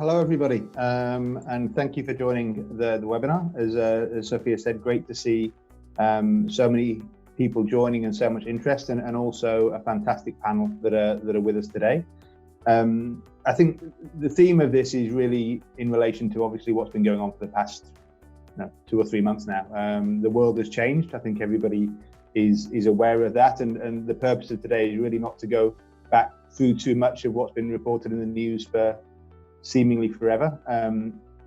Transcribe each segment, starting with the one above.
Hello, everybody, and thank you for joining the webinar. As Sophia said, great to see so many people joining and so much interest, and also a fantastic panel that are with us today. I think the theme of this is really in relation to obviously what's been going on for the past 2 or 3 months now. The world has changed. I think everybody is aware of that, and the purpose of today is really not to go back through too much of what's been reported in the news for seemingly forever.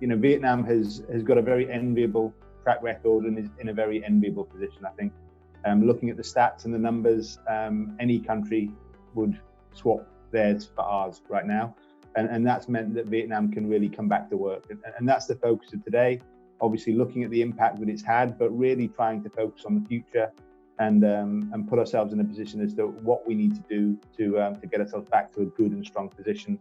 Vietnam has got a very enviable track record and is in a very enviable position, I think. Looking at the stats and the numbers, any country would swap theirs for ours right now. And that's meant that Vietnam can really come back to work. And that's the focus of today, obviously looking at the impact that it's had, but really trying to focus on the future and put ourselves in a position as to what we need to do to get ourselves back to a good and strong position.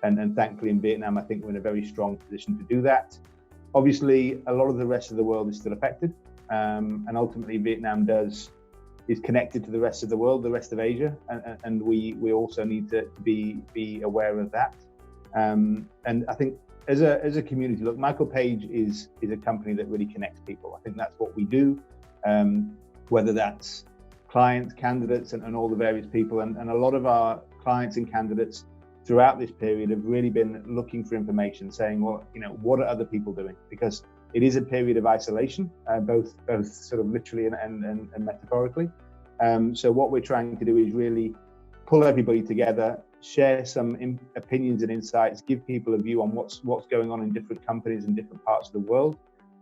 And thankfully in Vietnam, I think we're in a very strong position to do that. Obviously, a lot of the rest of the world is still affected. And ultimately Vietnam is connected to the rest of the world, the rest of Asia. And we also need to be aware of that. And I think as a community, look, Michael Page is a company that really connects people. I think that's what we do, whether that's clients, candidates, and all the various people. And a lot of our clients and candidates throughout this period have really been looking for information, saying, well, what are other people doing? Because it is a period of isolation, both sort of literally and metaphorically. So what we're trying to do is really pull everybody together, share some opinions and insights, give people a view on what's going on in different companies in different parts of the world.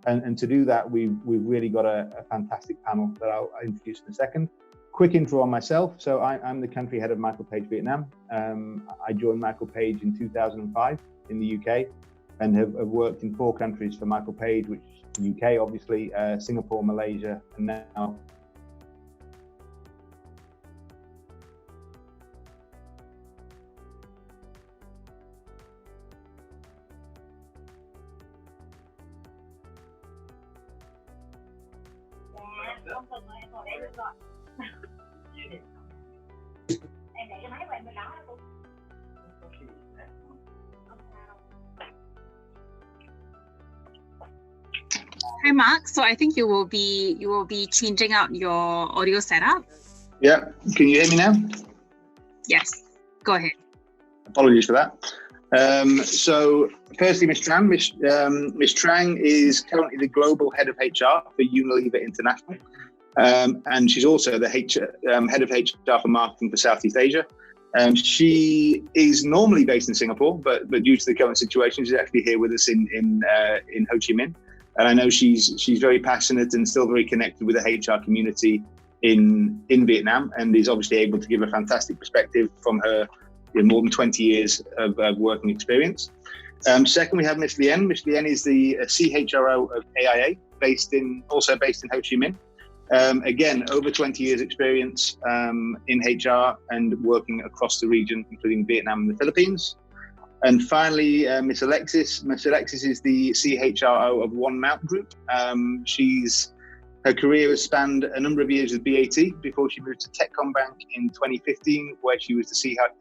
And to do that, we've really got a fantastic panel that I'll introduce in a second. Quick intro on myself. So I'm the country head of Michael Page Vietnam. I joined Michael Page in 2005 in the UK and have worked in 4 countries for Michael Page, which is the UK, obviously, Singapore, Malaysia, and now Hi Mark, so I think you will be changing out your audio setup. Yeah, can you hear me now? Yes, go ahead. Apologies for that. So firstly, Ms. Tran. Ms. Tran is currently the Global Head of HR for Unilever International. And she's also the Head of HR for Marketing for Southeast Asia. She is normally based in Singapore, but due to the current situation, she's actually here with us in Ho Chi Minh. And I know she's very passionate and still very connected with the HR community in Vietnam, and is obviously able to give a fantastic perspective from her more than 20 years of working experience. Second, we have Ms. Lien. Ms. Lien is the CHRO of AIA, also based in Ho Chi Minh. Again, over 20 years experience in HR and working across the region, including Vietnam and the Philippines. And finally, Miss Alexis. Miss Alexis is the CHRO of One Mount Group. Her career has spanned a number of years with BAT before she moved to Techcombank in 2015, where she was the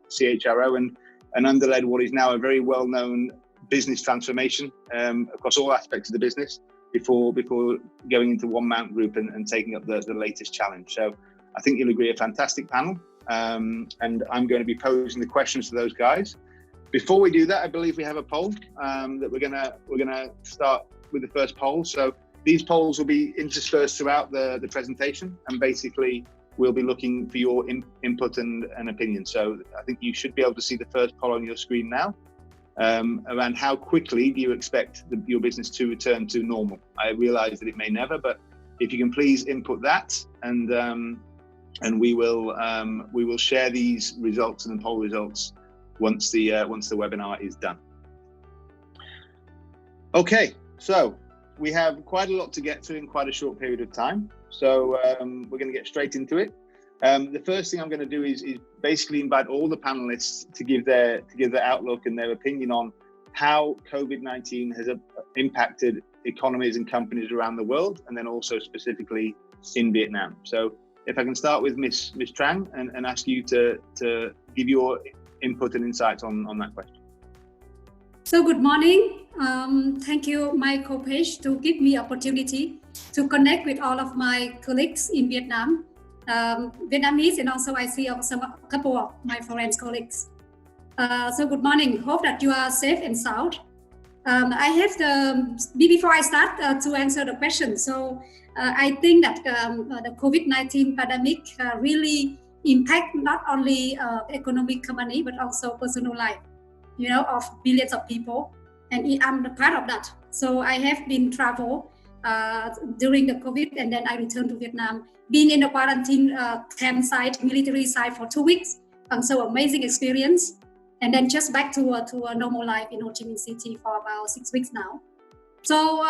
CHRO and underled what is now a very well-known business transformation across all aspects of the business before going into One Mount Group and taking up the latest challenge. So I think you'll agree, a fantastic panel. And I'm going to be posing the questions to those guys. Before we do that, I believe we have a poll that we're gonna start with the first poll. So these polls will be interspersed throughout the presentation, and basically we'll be looking for your input and opinion. So I think you should be able to see the first poll on your screen now, around how quickly do you expect your business to return to normal. I realize that it may never, but if you can please input that, and we will share these results and the poll results once the webinar is done. Okay, so we have quite a lot to get through in quite a short period of time. So we're going to get straight into it. The first thing I'm going to do is basically invite all the panelists to give their outlook and their opinion on how COVID-19 has impacted economies and companies around the world, and then also specifically in Vietnam. So if I can start with Ms. Tran and ask you to give your input and insights on that question. So good morning. Thank you, michaelpage, to give me opportunity to connect with all of my colleagues in Vietnam, Vietnamese, and also I see a couple of my foreign colleagues. So good morning. Hope that you are safe and sound. I have before I start to answer the question. So I think that the COVID-19 pandemic really impact not only economic company but also personal life, of billions of people, and I'm the part of that. So I have been travel during the COVID, and then I returned to Vietnam, being in the quarantine campsite, military site for 2 weeks. So amazing experience. And then just back to a normal life in Ho Chi Minh City for about 6 weeks now. So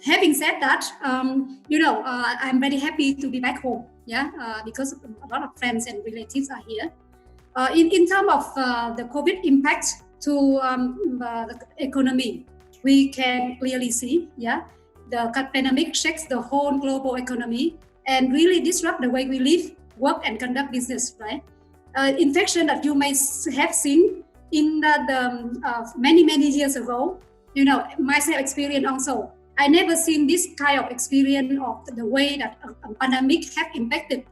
having said that, I'm very happy to be back home, because a lot of friends and relatives are here. In terms of the COVID impact to the economy, we can clearly see, the pandemic shakes the whole global economy and really disrupt the way we live, work, and conduct business, right? Infection that you may have seen in the many years ago, myself experience also. I never seen this kind of experience of the way that a pandemic have impacted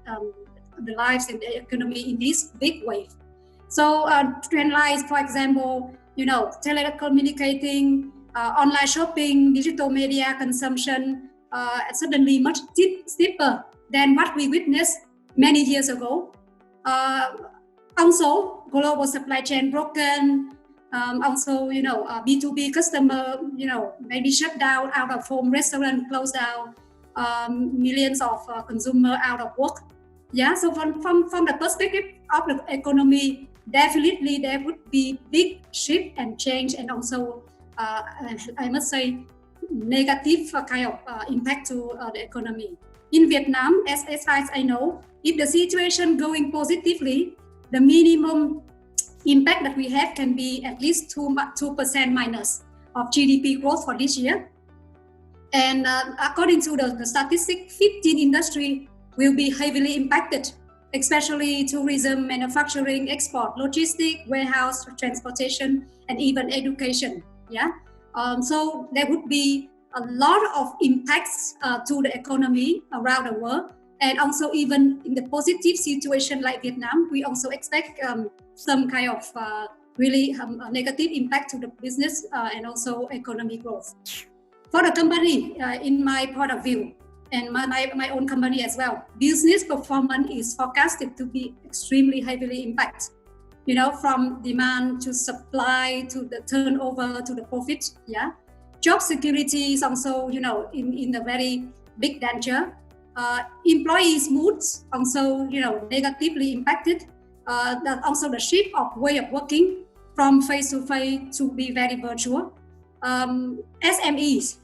the lives and the economy in this big wave. So trend lines, for example, telecommunicating, online shopping, digital media consumption, suddenly much steeper than what we witnessed many years ago. Also, global supply chain broken. Also, B2B customer, maybe shut down, out of home, restaurant closed down, millions of consumer out of work. So from the perspective of the economy, definitely there would be big shift and change, and also I must say negative kind of impact to the economy. In Vietnam, as far as I know, if the situation going positively, the minimum impact that we have can be at least 2% minus of GDP growth for this year. And according to the statistic, 15 industry will be heavily impacted, especially tourism, manufacturing, export, logistics, warehouse, transportation, and even education. So there would be a lot of impacts to the economy around the world. And also even in the positive situation like Vietnam, we also expect some kind of really negative impact to the business and also economic growth. For the company, in my point of view, and my own company as well, business performance is forecasted to be extremely heavily impacted. From demand to supply to the turnover to the profit. Job security is also, in a very big danger. Employees' moods also, negatively impacted. That also the shift of way of working from face-to-face to be very virtual. SMEs,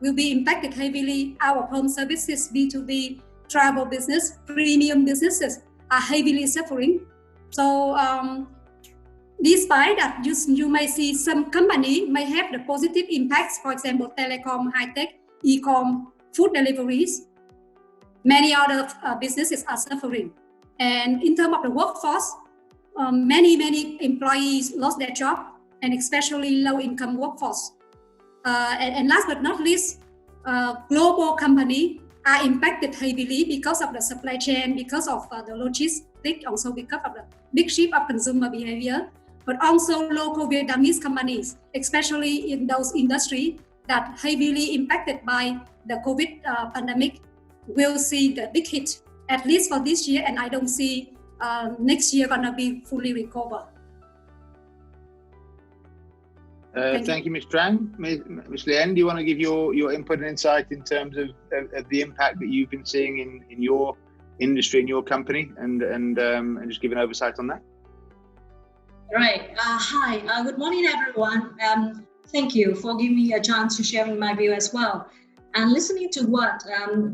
will be impacted heavily. Our home services, B2B, travel business, premium businesses are heavily suffering. So despite that, you may see some company may have the positive impacts, for example, telecom, high-tech, e-com, food deliveries. Many other businesses are suffering. And in terms of the workforce, many employees lost their job, and especially low-income workforce. And last but not least, global companies are impacted heavily because of the supply chain, because of the logistics, also because of the big shift of consumer behavior, but also local Vietnamese companies, especially in those industries that heavily impacted by the COVID pandemic, will see the big hit, at least for this year, and I don't see next year gonna be fully recovered. Thank you, Ms. Tran. Ms. Lien, do you want to give your input and insight in terms of the impact that you've been seeing in your industry, in your company, and just give an oversight on that? Right. Hi. Good morning, everyone. Thank you for giving me a chance to share my view as well. And listening to what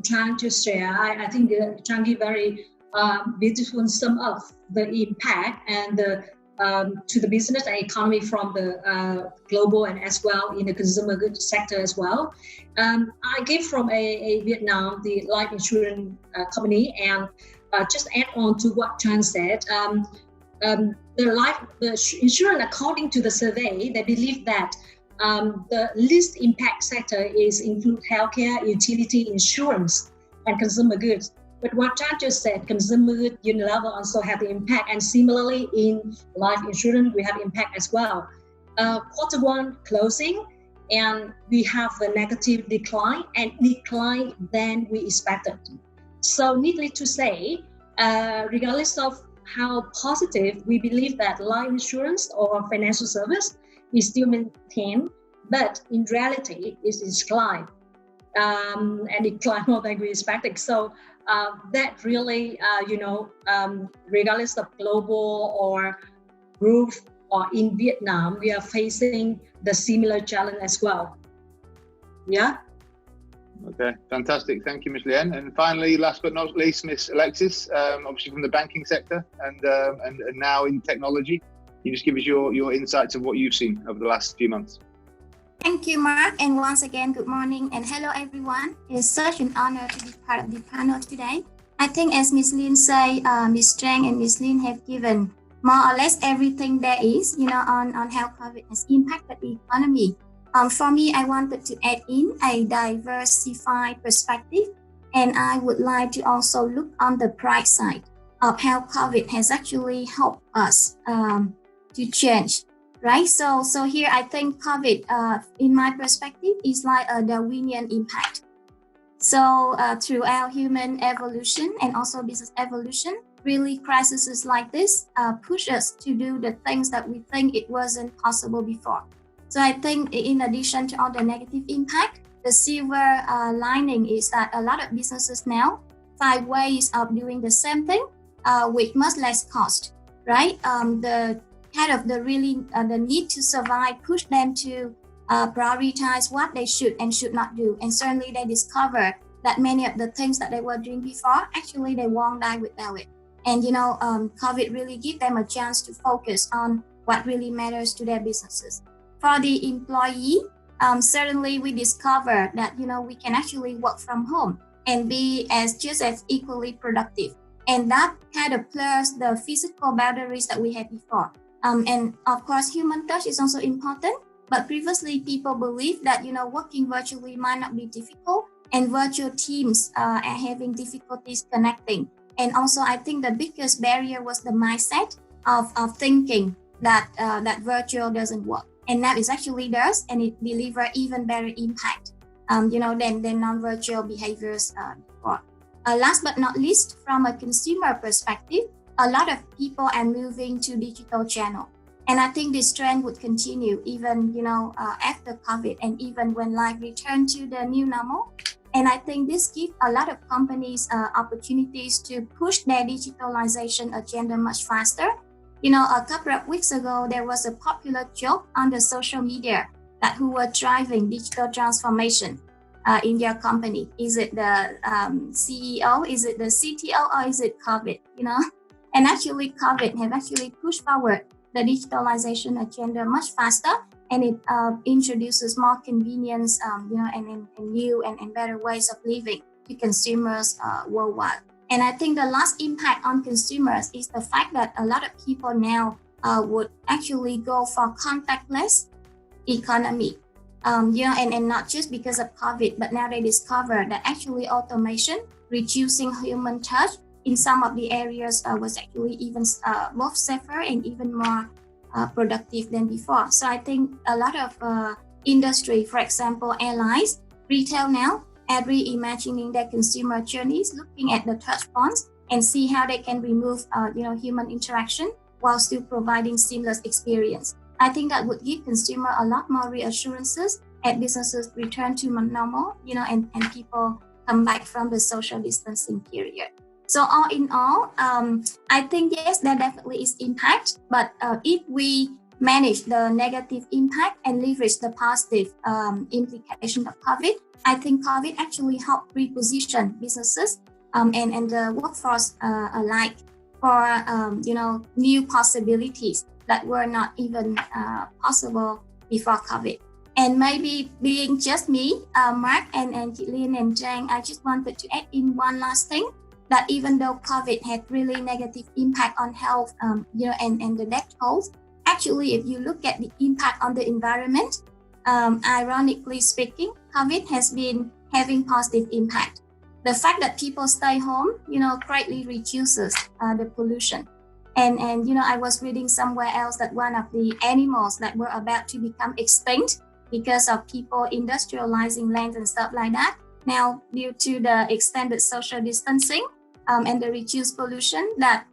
Tran just shared, I think Tran gave very beautiful sum up the impact and the to the business and economy from the global and as well in the consumer goods sector as well. I came from a Vietnam, the life insurance company, and just add on to what Tran said. insurance, according to the survey, they believe that the least impact sector include healthcare, utility, insurance, and consumer goods. But what Tran just said, consumer goods, Unilever also have the impact, and similarly in life insurance, we have impact as well. Quarter one closing, and we have a negative decline, and decline than we expected. So needless to say, regardless of how positive, we believe that life insurance or financial service is still maintained, but in reality, it's declined, and declined more than we expected. So that really, regardless of global or group or in Vietnam, we are facing the similar challenge as well. Yeah. Okay, fantastic. Thank you, Ms. Lien. And finally, last but not least, Ms. Alexis, obviously from the banking sector and now in technology. Can you just give us your insights of what you've seen over the last few months? Thank you, Mark. And once again, good morning and hello, everyone. It's such an honor to be part of the panel today. I think as Ms. Lien said, Ms. Tran and Ms. Lien have given more or less everything there is, on how COVID has impacted the economy. For me, I wanted to add in a diversified perspective, and I would like to also look on the bright side of how COVID has actually helped us to change, right? So here I think COVID, in my perspective, is like a Darwinian impact. So throughout human evolution and also business evolution, really crises like this push us to do the things that we think it wasn't possible before. So I think in addition to all the negative impact, the silver lining is that a lot of businesses now find ways of doing the same thing with much less cost, right? The kind of the need to survive push them to prioritize what they should and should not do. And certainly they discover that many of the things that they were doing before, actually they won't die without it. And COVID really give them a chance to focus on what really matters to their businesses. For the employee, certainly we discovered that we can actually work from home and be just as equally productive, and that kind of blurs the physical boundaries that we had before. And of course, human touch is also important. But previously, people believed that working virtually might not be difficult, and virtual teams are having difficulties connecting. And also, I think the biggest barrier was the mindset of thinking that virtual doesn't work. And now it actually does, and it delivers even better impact, than non-virtual behaviors before. Last but not least, from a consumer perspective, a lot of people are moving to digital channel. And I think this trend would continue even, after COVID and even when life returns to the new normal. And I think this gives a lot of companies opportunities to push their digitalization agenda much faster. A couple of weeks ago, there was a popular joke on the social media that who were driving digital transformation in their company. Is it the CEO? Is it the CTO? Or is it COVID? And actually, COVID have actually pushed forward the digitalization agenda much faster, and it introduces more convenience, and new and better ways of living to consumers worldwide. And I think the last impact on consumers is the fact that a lot of people now would actually go for contactless economy, and not just because of COVID, but now they discover that actually automation, reducing human touch in some of the areas was actually even both safer and even more productive than before. So I think a lot of industry, for example, airlines, retail now, are reimagining their consumer journeys, looking at the touch points and see how they can remove, human interaction while still providing seamless experience. I think that would give consumer a lot more reassurances as businesses return to normal, and people come back from the social distancing period. So all in all, I think, yes, there definitely is impact, but if we manage the negative impact and leverage the positive implication of COVID, I think COVID actually helped reposition businesses and the workforce alike for new possibilities that were not even possible before COVID. And maybe being just me, Mark and Lien and Tran, I just wanted to add in one last thing. that even though COVID had really negative impact on health, and the death tolls, actually, if you look at the impact on the environment, ironically speaking, COVID has been having positive impact. The fact that people stay home, greatly reduces the pollution. And I was reading somewhere else that one of the animals that were about to become extinct because of people industrializing land and stuff like that, now due to the extended social distancing and the reduced pollution, that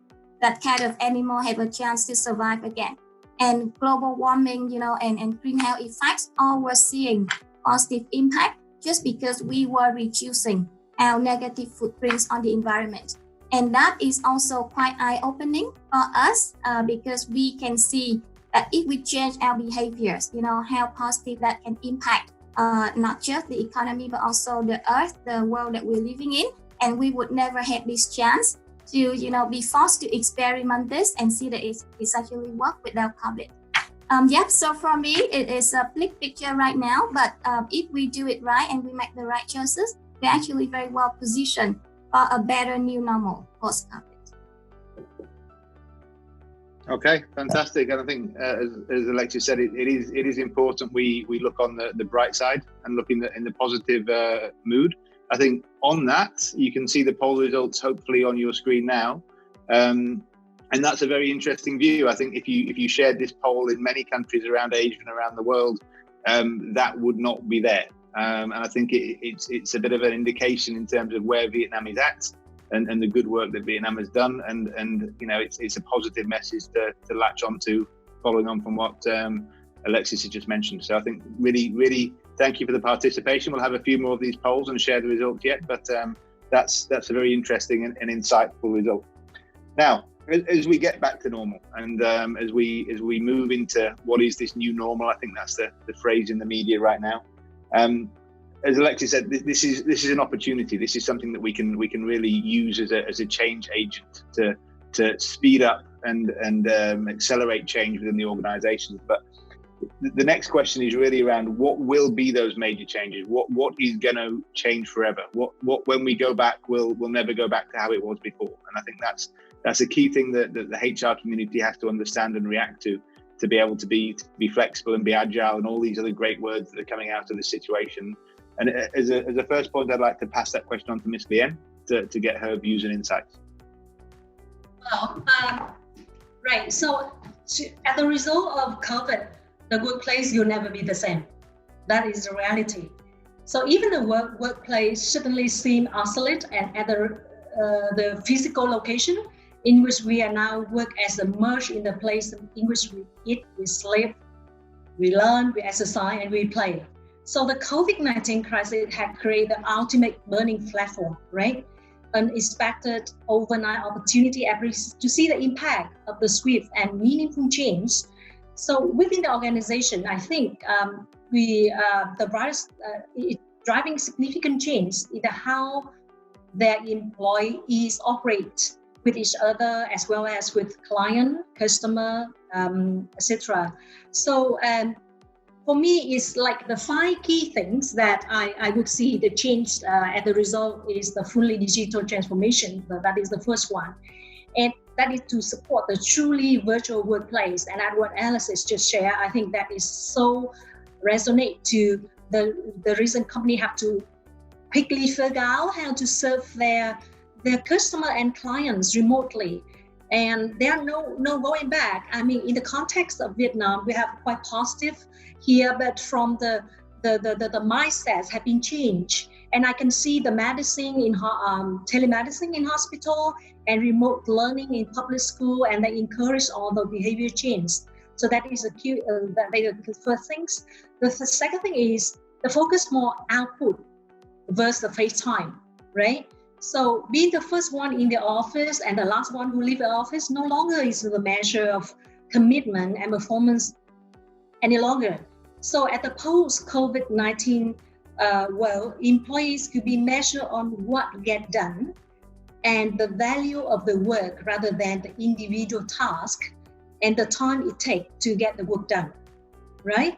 kind of animal have a chance to survive again. And global warming, and greenhouse effects, all were seeing positive impact just because we were reducing our negative footprints on the environment. And that is also quite eye-opening for us because we can see that if we change our behaviors, how positive that can impact not just the economy, but also the earth, the world that we're living in. And we would never have this chance to, be forced to experiment this and see that it's actually work without COVID. So for me, it is a bleak picture right now, but if we do it right and we make the right choices, we're actually very well positioned for a better new normal post-COVID. Okay, fantastic. And I think, as Alexis said, it is important we look on the bright side and look in the positive mood. I think on that, you can see the poll results hopefully on your screen now. And that's a very interesting view. I think if you shared this poll in many countries around Asia and around the world, that would not be there. And I think it's a bit of an indication in terms of where Vietnam is at and the good work that Vietnam has done. And it's a positive message to latch onto, following on from what Alexis has just mentioned. So I think really thank you for the participation. We'll have a few more of these polls and share the results yet, but that's a very interesting and insightful result. Now, as we get back to normal and as we move into what is this new normal, I think that's the phrase in the media right now. As Alexis said, this is an opportunity. This is something that we can really use as a change agent to speed up and accelerate change within the organizations. But the next question is really around what will be those major changes. What is going to change forever? What when we go back, we'll never go back to how it was before. And I think that's a key thing that the HR community has to understand and react to be able to be flexible and be agile and all these other great words that are coming out of this situation. And as a first point, I'd like to pass that question on to Ms. Lien to get her views and insights. Well, right. So as a result of COVID, the workplace will never be the same. That is the reality. So even the workplace certainly seem isolate and at the physical location in which we are now work as a merge in the place in which we eat, we sleep, we learn, we exercise, and we play. So the COVID-19 crisis had created the ultimate learning platform, right? Unexpected overnight opportunity to see the impact of the swift and meaningful change. So within the organization, I think the virus is driving significant change in how their employees operate with each other, as well as with client, customer, etc. So for me, it's like the 5 key things that I would see the change as the result is the fully digital transformation. That is the first one. And that is to support the truly virtual workplace. And at what Alexis just shared, I think that is so resonate to the reason company have to quickly figure out how to serve their customer and clients remotely. And there are no going back. I mean, in the context of Vietnam, we have quite positive here, but from the mindsets have been changed. And I can see the medicine in telemedicine in hospital and remote learning in public school, and they encourage all the behavior change. So that is the first things. The second thing is the focus more output versus the face time, right? So being the first one in the office and the last one who leave the office no longer is the measure of commitment and performance any longer. So at the post-COVID-19 world, employees could be measured on what get done and the value of the work rather than the individual task and the time it takes to get the work done, right?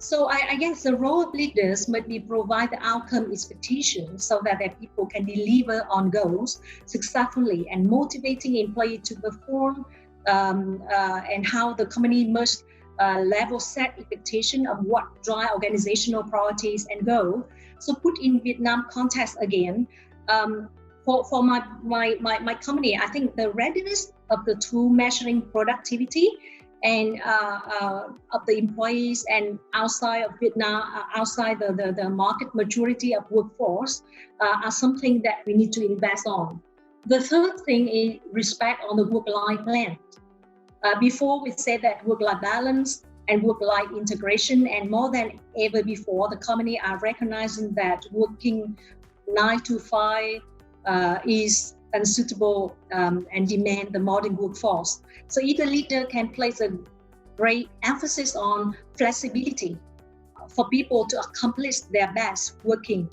So I guess the role of leaders must be provide the outcome expectations so that their people can deliver on goals successfully and motivating employees to perform and how the company must level set expectation of what drive organizational priorities and goals. So put in Vietnam context again, for my company, I think the readiness of the tool measuring productivity and of the employees and outside of Vietnam, outside the market maturity of workforce are something that we need to invest on. The third thing is respect on the work-life balance. Before we said that work-life balance and work-life integration, and more than ever before, the company are recognizing that working 9 to 5 is unsuitable and demand the modern workforce. So if the leader can place a great emphasis on flexibility for people to accomplish their best working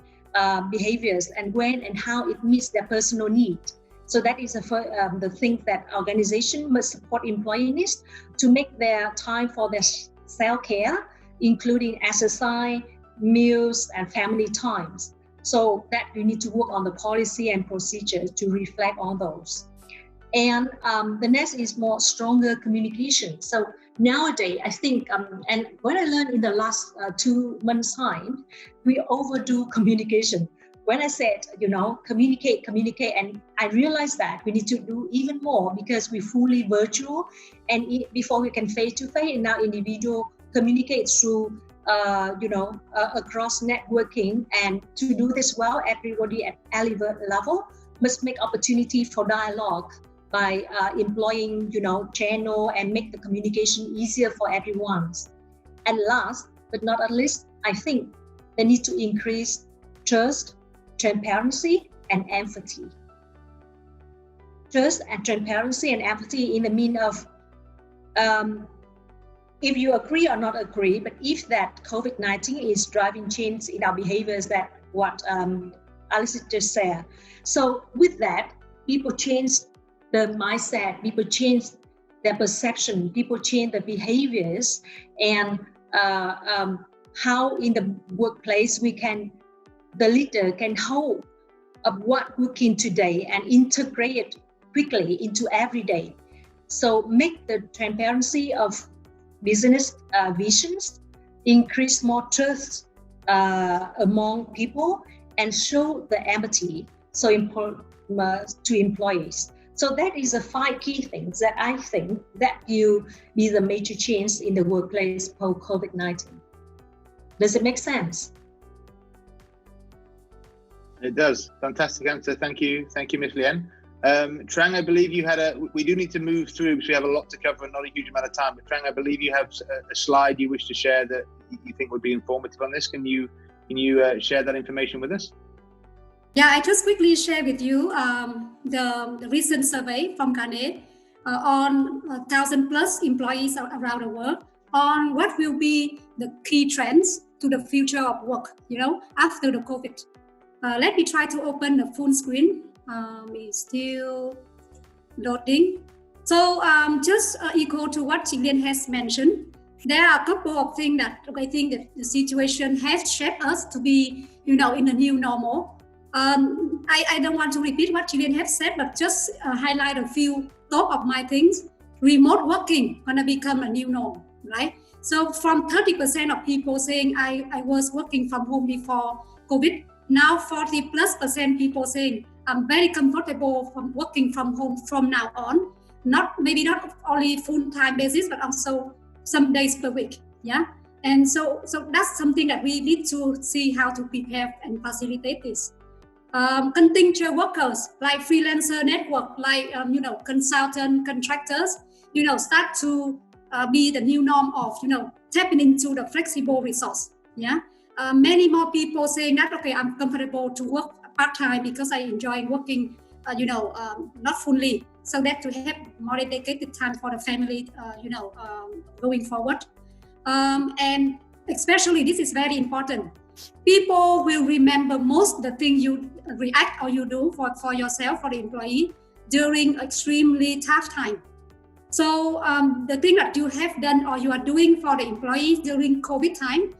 behaviors and when and how it meets their personal needs. So that is the thing that organization must support employees to make their time for their self-care, including exercise, meals, and family times. So that we need to work on the policy and procedure to reflect on those. And the next is more stronger communication. So nowadays, I think, and what I learned in the last 2 months' time, we overdo communication. When I said, communicate, and I realized that we need to do even more because we're fully virtual, and before we can face-to-face, and now individual communicate through across networking. And to do this well, everybody at every level must make opportunity for dialogue by employing, channel and make the communication easier for everyone. And last but not least, I think they need to increase trust, transparency, and empathy. Trust and transparency and empathy in the mean of if you agree or not agree, but if that COVID-19 is driving change in our behaviors, that what Alexis just said. So with that, people change the mindset, people change their perception, people change the behaviors, and how in the workplace the leader can hold of what working today and integrate it quickly into everyday. So make the transparency of business visions, increase more trust among people, and show the empathy to employees. So that is the 5 key things that I think that will be the major change in the workplace post COVID-19. Does it make sense? It does. Fantastic answer. Thank you, Ms. Lien. Tran, I believe you had we do need to move through because we have a lot to cover and not a huge amount of time, but Tran, I believe you have a slide you wish to share that you think would be informative on this. Can you share that information with us? Yeah, I just quickly share with you the recent survey from Carnet on 1,000 plus employees around the world on what will be the key trends to the future of work, after the COVID. Let me try to open the full screen. It's still loading. So just equal to what Lien has mentioned, there are a couple of things that I think that the situation has shaped us to be, in the new normal. I don't want to repeat what Lien has said, but just highlight a few top of my things. Remote working gonna become a new norm, right? So from 30% of people saying I was working from home before COVID, now 40+% people saying I'm very comfortable from working from home from now on. Maybe not only full-time basis, but also some days per week. Yeah, and so that's something that we need to see how to prepare and facilitate this. Contingent workers like freelancer network, like consultant contractors, start to be the new norm of tapping into the flexible resource. Yeah. Many more people saying that, okay, I'm comfortable to work part-time because I enjoy working, not fully, so that to have more dedicated time for the family, going forward. And especially, this is very important. People will remember most the thing you react or you do for yourself, for the employee, during extremely tough time. So the thing that you have done or you are doing for the employees during COVID time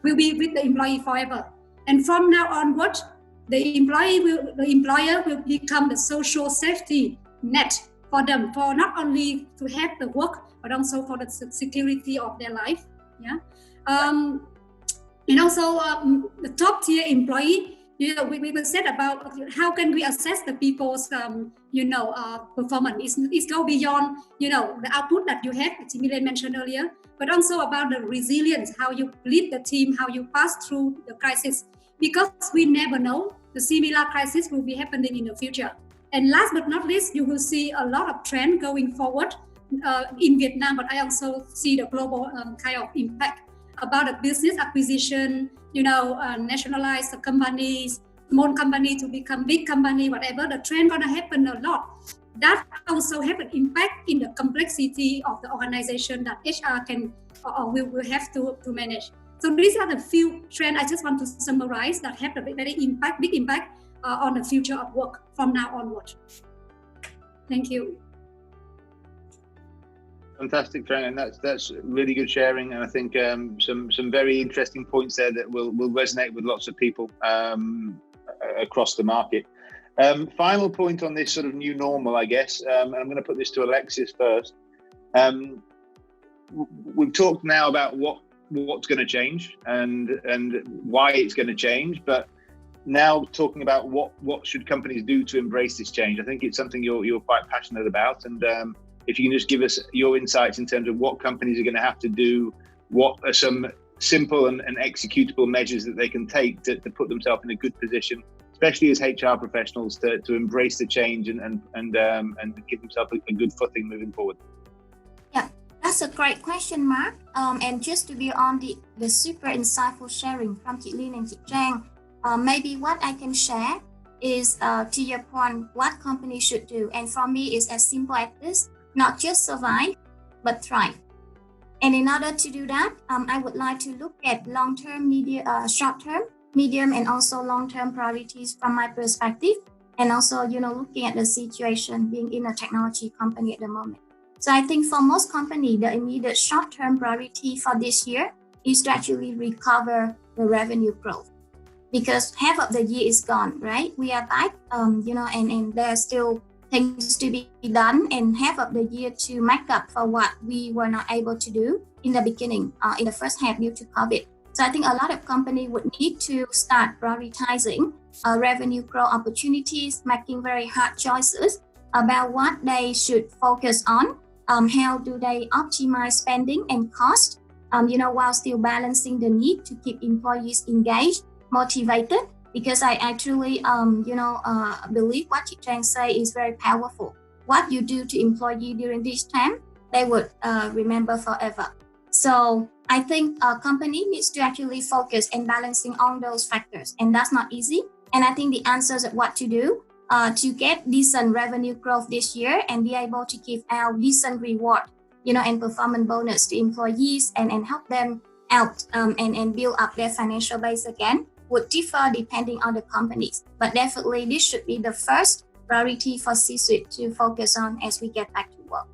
will be with the employee forever. And from now onward, the employer will become the social safety net for them, for not only to have the work, but also for the security of their life. Yeah. And also the top tier employee, we will said about how can we assess the people's performance. It's go beyond the output that you have, as Milene mentioned earlier, but also about the resilience, how you lead the team, how you pass through the crisis, because we never know the similar crisis will be happening in the future. And last but not least, you will see a lot of trend going forward in Vietnam, but I also see the global kind of impact about the business acquisition, nationalize the companies, small company to become big company, whatever. The trend gonna happen a lot. That also have an impact in the complexity of the organization that HR can or will have to manage. So these are the few trends I just want to summarize that have a big impact on the future of work from now onward. Thank you. Fantastic, Tran, and that's really good sharing, and I think some very interesting points there that will resonate with lots of people across the market. Final point on this sort of new normal, I guess, and I'm going to put this to Alexis first. We've talked now about what's going to change and why it's going to change, but now talking about what should companies do to embrace this change. I think it's something you're quite passionate about, and if you can just give us your insights in terms of what companies are going to have to do, what are some simple and executable measures that they can take to put themselves in a good position, especially as HR professionals, to embrace the change and give themselves a good footing moving forward. Yeah, that's a great question, Mark. And just to be on the super insightful sharing from Chị Lien and Chị Tran, maybe what I can share is to your point, what companies should do. And for me, it's as simple as this: not just survive, but thrive. And in order to do that, I would like to look at long-term, short-term, medium, and also long-term priorities from my perspective. And also, looking at the situation being in a technology company at the moment. So I think for most companies, the immediate short-term priority for this year is to actually recover the revenue growth. Because half of the year is gone, right? We are back, and there's still things to be done, and half of the year to make up for what we were not able to do in the beginning, in the first half due to COVID. So I think a lot of companies would need to start prioritizing revenue growth opportunities, making very hard choices about what they should focus on. How do they optimize spending and cost, while still balancing the need to keep employees engaged, motivated. Because I truly, believe what Chị Tran say is very powerful. What you do to employee during this time, they would remember forever. So I think a company needs to actually focus and balancing on those factors, and that's not easy. And I think the answers of what to do to get decent revenue growth this year and be able to give out decent reward, and performance bonus to employees and help them out and build up their financial base again would differ depending on the companies. But definitely this should be the first priority for C-suite to focus on as we get back to work.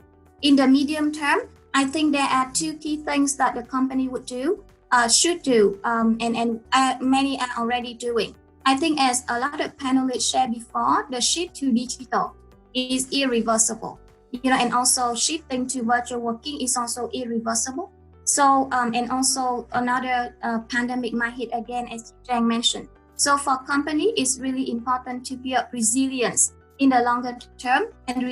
In the medium term, I think there are two key things that the company would do, should do, and many are already doing. I think as a lot of panelists shared before, the shift to digital is irreversible, and also shifting to virtual working is also irreversible. So, and also another pandemic might hit again, as Tran mentioned. So for company, it's really important to build resilience in the longer term, and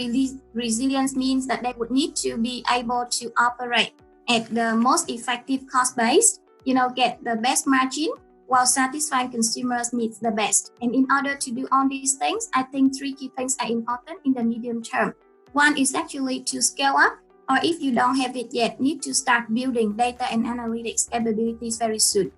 resilience means that they would need to be able to operate at the most effective cost base, get the best margin while satisfying consumers' needs the best. And in order to do all these things, I think three key things are important in the medium term. One is actually to scale up, or if you don't have it yet, need to start building data and analytics capabilities very soon.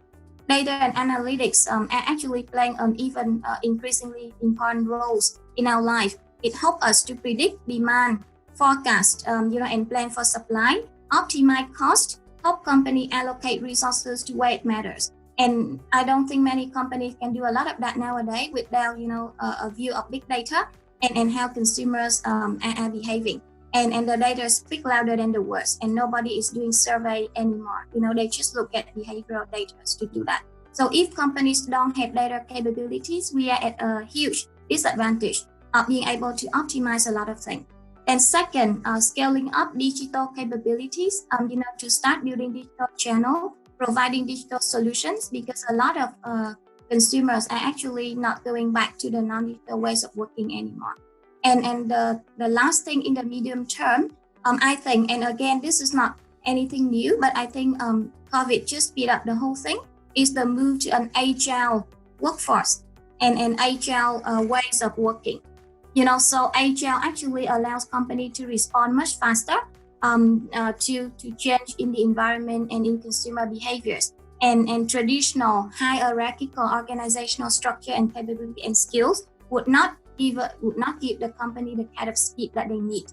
Data and analytics are actually playing an even increasingly important roles in our life. It helps us to predict demand, forecast, and plan for supply, optimize cost, help company allocate resources to where it matters. And I don't think many companies can do a lot of that nowadays without, a view of big data and how consumers are behaving. and the data speak louder than the words, and nobody is doing survey anymore. They just look at behavioral data to do that. So if companies don't have data capabilities, we are at a huge disadvantage of being able to optimize a lot of things. And second, scaling up digital capabilities, to start building digital channel, providing digital solutions, because a lot of consumers are actually not going back to the non-digital ways of working anymore. And the last thing in the medium term, I think, and again, this is not anything new, but I think COVID just speed up the whole thing, is the move to an agile workforce and agile ways of working. So agile actually allows company to respond much faster to change in the environment and in consumer behaviors. And traditional hierarchical organizational structure and capability and skills would not give the company the kind of speed that they need,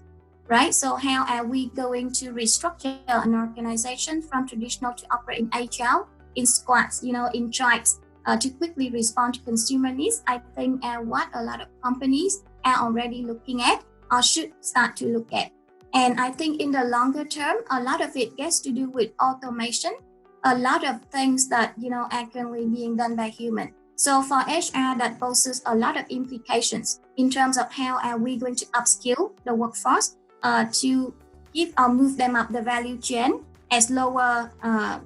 right? So how are we going to restructure an organization from traditional to operating agile in squads, in tribes, to quickly respond to consumer needs? I think what a lot of companies are already looking at or should start to look at. And I think in the longer term, a lot of it gets to do with automation, a lot of things that, are currently being done by human. So for HR, that poses a lot of implications in terms of how are we going to upskill the workforce to give or move them up the value chain, as lower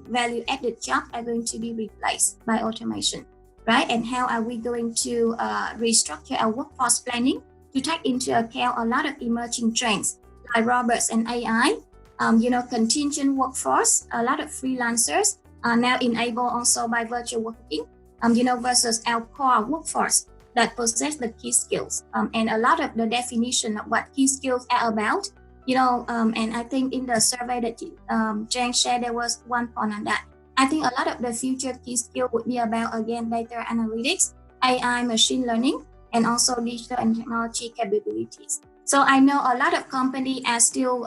value added jobs are going to be replaced by automation, right? And how are we going to restructure our workforce planning to take into account a lot of emerging trends like robots and AI, contingent workforce, a lot of freelancers are now enabled also by virtual working, versus our core workforce that possess the key skills. And a lot of the definition of what key skills are about, and I think in the survey that Tran shared, there was one point on that. I think a lot of the future key skill would be about, again, data analytics, AI, machine learning, and also digital and technology capabilities. So I know a lot of companies are still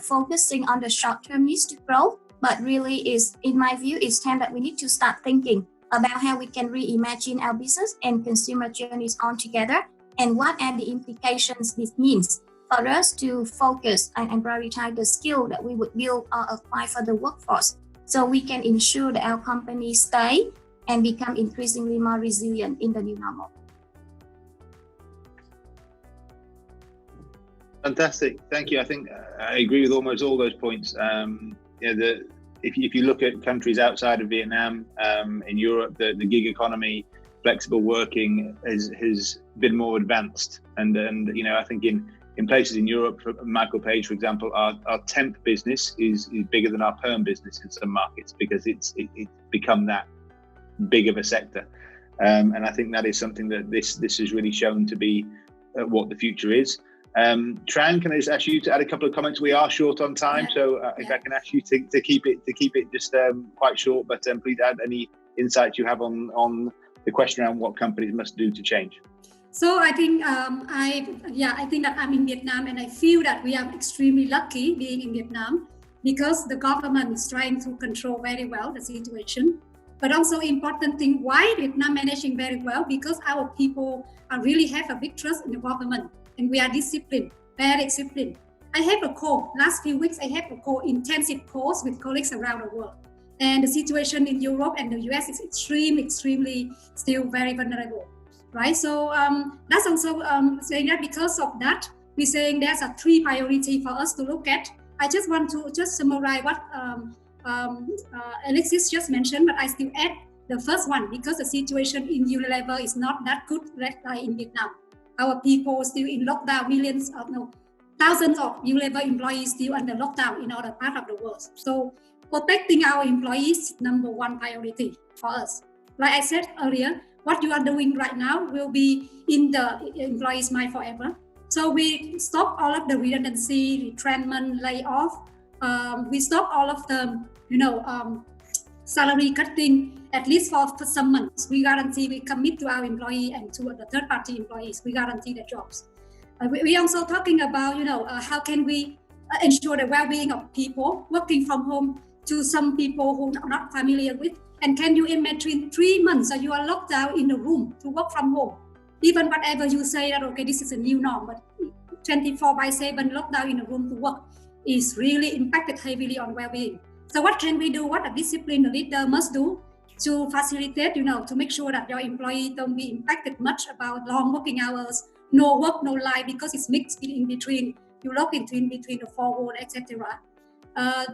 focusing on the short-term needs to grow, but really is, in my view, it's time that we need to start thinking about how we can reimagine our business and consumer journeys all together, and what are the implications this means for us to focus and prioritize the skill that we would build or acquire for the workforce, so we can ensure that our companies stay and become increasingly more resilient in the new normal. Fantastic, thank you. I think I agree with almost all those points. If you look at countries outside of Vietnam, in Europe, the gig economy, flexible working has been more advanced, and I think in places in Europe, for michaelpage, for example, our temp business is bigger than our perm business in some markets, because it's become that big of a sector, and I think that is something that this has really shown to be what the future is. Tran, can I just ask you to add a couple of comments? We are short on time, so if I can ask you to keep it just quite short, but please add any insights you have on the question around what companies must do to change. So I think I think that I'm in Vietnam, and I feel that we are extremely lucky being in Vietnam, because the government is trying to control very well the situation. But also important thing, why Vietnam managing very well, because our people really have a big trust in the government. And we are disciplined, very disciplined. I have a call, last few weeks I have a call, intensive calls with colleagues around the world. And the situation in Europe and the US is extremely still very vulnerable, right? So that's also saying that because of that, we're saying there's a 3 priority for us to look at. I just want to summarize what Alexis just mentioned, but I still add the first one, because the situation in Unilever is not that good like in Vietnam. Our people still in lockdown, thousands of Unilever employees still under lockdown in other parts of the world. So protecting our employees, number 1 priority for us. Like I said earlier, what you are doing right now will be in the employees' mind forever. So we stop all of the redundancy, retrenchment, layoff. We stop all of the, salary cutting, at least for some months. We guarantee, we commit to our employee and to the third-party employees. We guarantee the jobs. We also talking about, how can we ensure the well-being of people working from home, to some people who are not familiar with. And can you imagine 3 months so you are locked down in a room to work from home? Even whatever you say that, okay, this is a new norm, but 24/7 lockdown in a room to work is really impacted heavily on well-being. So what can we do? What a discipline a leader must do to facilitate, to make sure that your employee don't be impacted much about long working hours, no work, no life, because it's mixed in between. You lock in between the four walls, etc.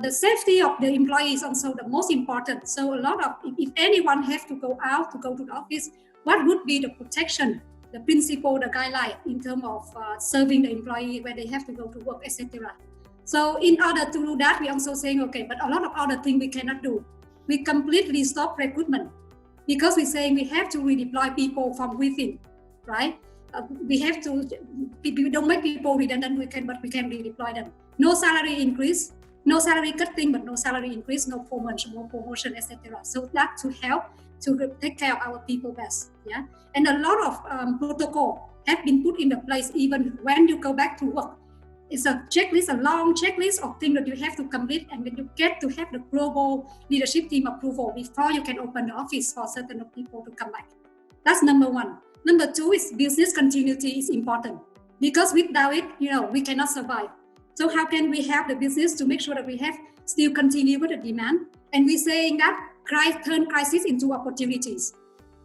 The safety of the employee is also the most important. So a lot of, if anyone has to go out, to go to the office, what would be the protection, the principle, the guideline in terms of serving the employee when they have to go to work, etc. So in order to do that, we also saying, okay, but a lot of other things we cannot do. We completely stop recruitment because we're saying we have to redeploy people from within, right? We have to, we don't make people redundant, but we can redeploy them. No salary increase, no salary cutting, but no salary increase, no promotion, etc. So that to help to take care of our people best, yeah. And a lot of protocol have been put in the place even when you go back to work. It's a checklist, a long checklist of things that you have to complete, and when you get to have the global leadership team approval before you can open the office for certain people to come back. That's number one. Number two is business continuity is important because without it, we cannot survive. So how can we help the business to make sure that we have still continue with the demand? And we're saying that turn crisis into opportunities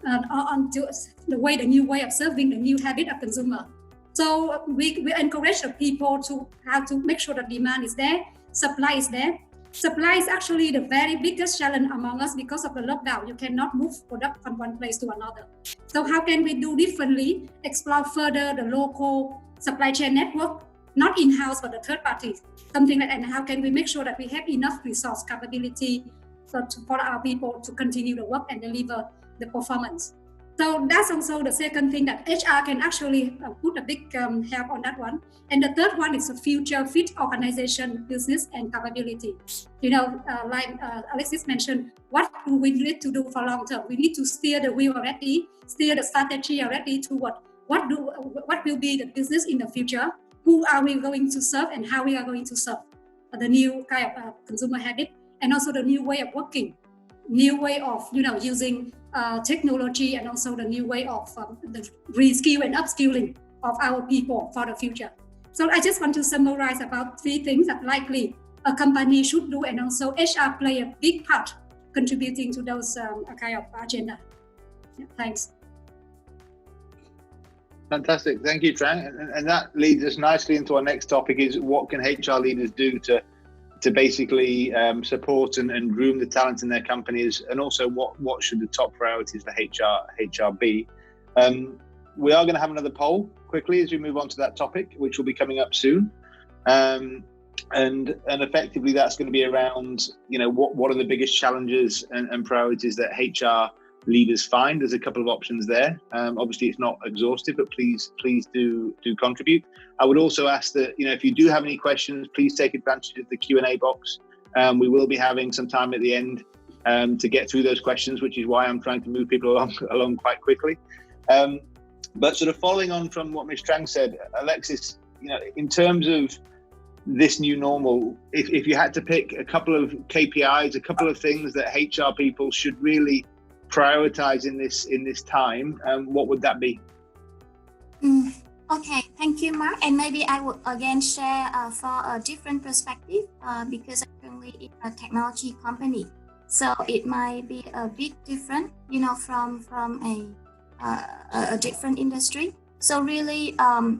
onto the new way of serving the new habit of consumer. So we encourage the people to how to make sure that demand is there, supply is there. Supply is actually the very biggest challenge among us because of the lockdown. You cannot move product from one place to another. So how can we do differently, explore further the local supply chain network, not in-house, but the third parties, something like that. And how can we make sure that we have enough resource capability for our people to continue the work and deliver the performance. So that's also the second thing that HR can actually put a big help on that one. And the third one is a future fit organization, business and capability. Like Alexis mentioned, what do we need to do for long term? We need to steer the wheel already, steer the strategy already to what will be the business in the future? Who are we going to serve and how we are going to serve the new kind of consumer habit, and also the new way of working, new way of using technology, and also the new way of the reskill and upskilling of our people for the future. So I just want to summarize about 3 things that likely a company should do, and also HR play a big part contributing to those kind of agenda. Yeah, thanks. Fantastic, thank you, Tran. And that leads us nicely into our next topic: is what can HR leaders do to basically support and groom the talent in their companies, and also what should the top priorities for HR be. We are going to have another poll quickly as we move on to that topic, which will be coming up soon, and effectively that's going to be around what are the biggest challenges and priorities that HR leaders find. There's a couple of options there. Obviously it's not exhaustive, but please do contribute. I would also ask that if you do have any questions, please take advantage of the Q&A box. We will be having some time at the end to get through those questions, which is why I'm trying to move people along quite quickly. But sort of following on from what Ms. Tran said, Alexis, in terms of this new normal, if you had to pick a couple of KPIs, a couple of things that HR people should really prioritize in this time, what would that be? Okay, thank you, Mark. And maybe I would again share for a different perspective because I'm currently in a technology company, so it might be a bit different, from a different industry. So really,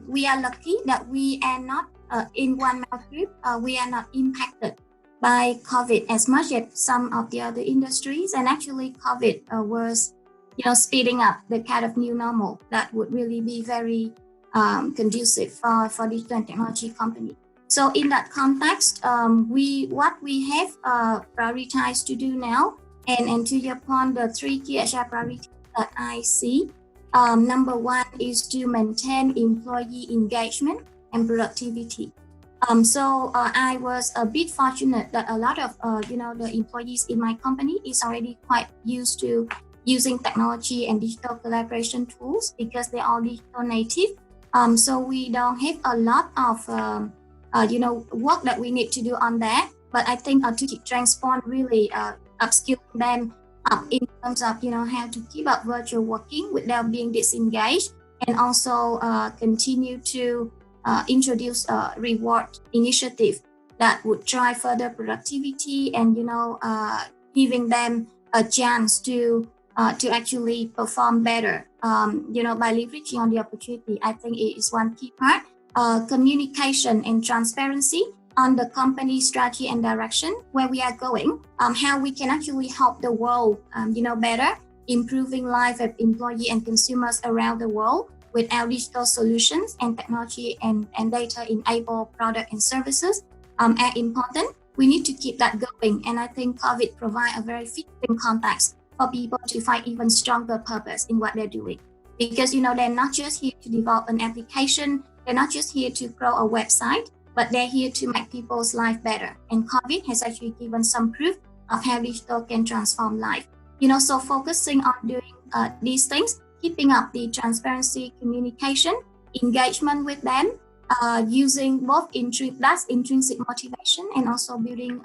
we are lucky that we are not in one mouth group. We are not impacted by COVID as much as some of the other industries, and actually COVID was, speeding up the kind of new normal that would really be very conducive for digital and technology company. So in that context, what we have prioritized to do now, and to your point, the 3 key HR priorities that I see. Number 1 is to maintain employee engagement and productivity. So I was a bit fortunate that a lot of the employees in my company is already quite used to using technology and digital collaboration tools because they're all digital native. So we don't have a lot of work that we need to do on that. But I think to keep transform really upskilling them up in terms of how to keep up virtual working without being disengaged, and also continue to introduce a reward initiative that would drive further productivity and, giving them a chance to actually perform better, by leveraging on the opportunity. I think it is one key part. Communication and transparency on the company strategy and direction, where we are going, how we can actually help the world, better, improving life of employee and consumers around the world with our digital solutions and technology and data-enabled product and services are important. We need to keep that going. And I think COVID provides a very fitting context for people to find even stronger purpose in what they're doing. Because, they're not just here to develop an application, they're not just here to grow a website, but they're here to make people's life better. And COVID has actually given some proof of how digital can transform life. So focusing on doing these things, keeping up the transparency, communication, engagement with them, using both intrinsic motivation and also building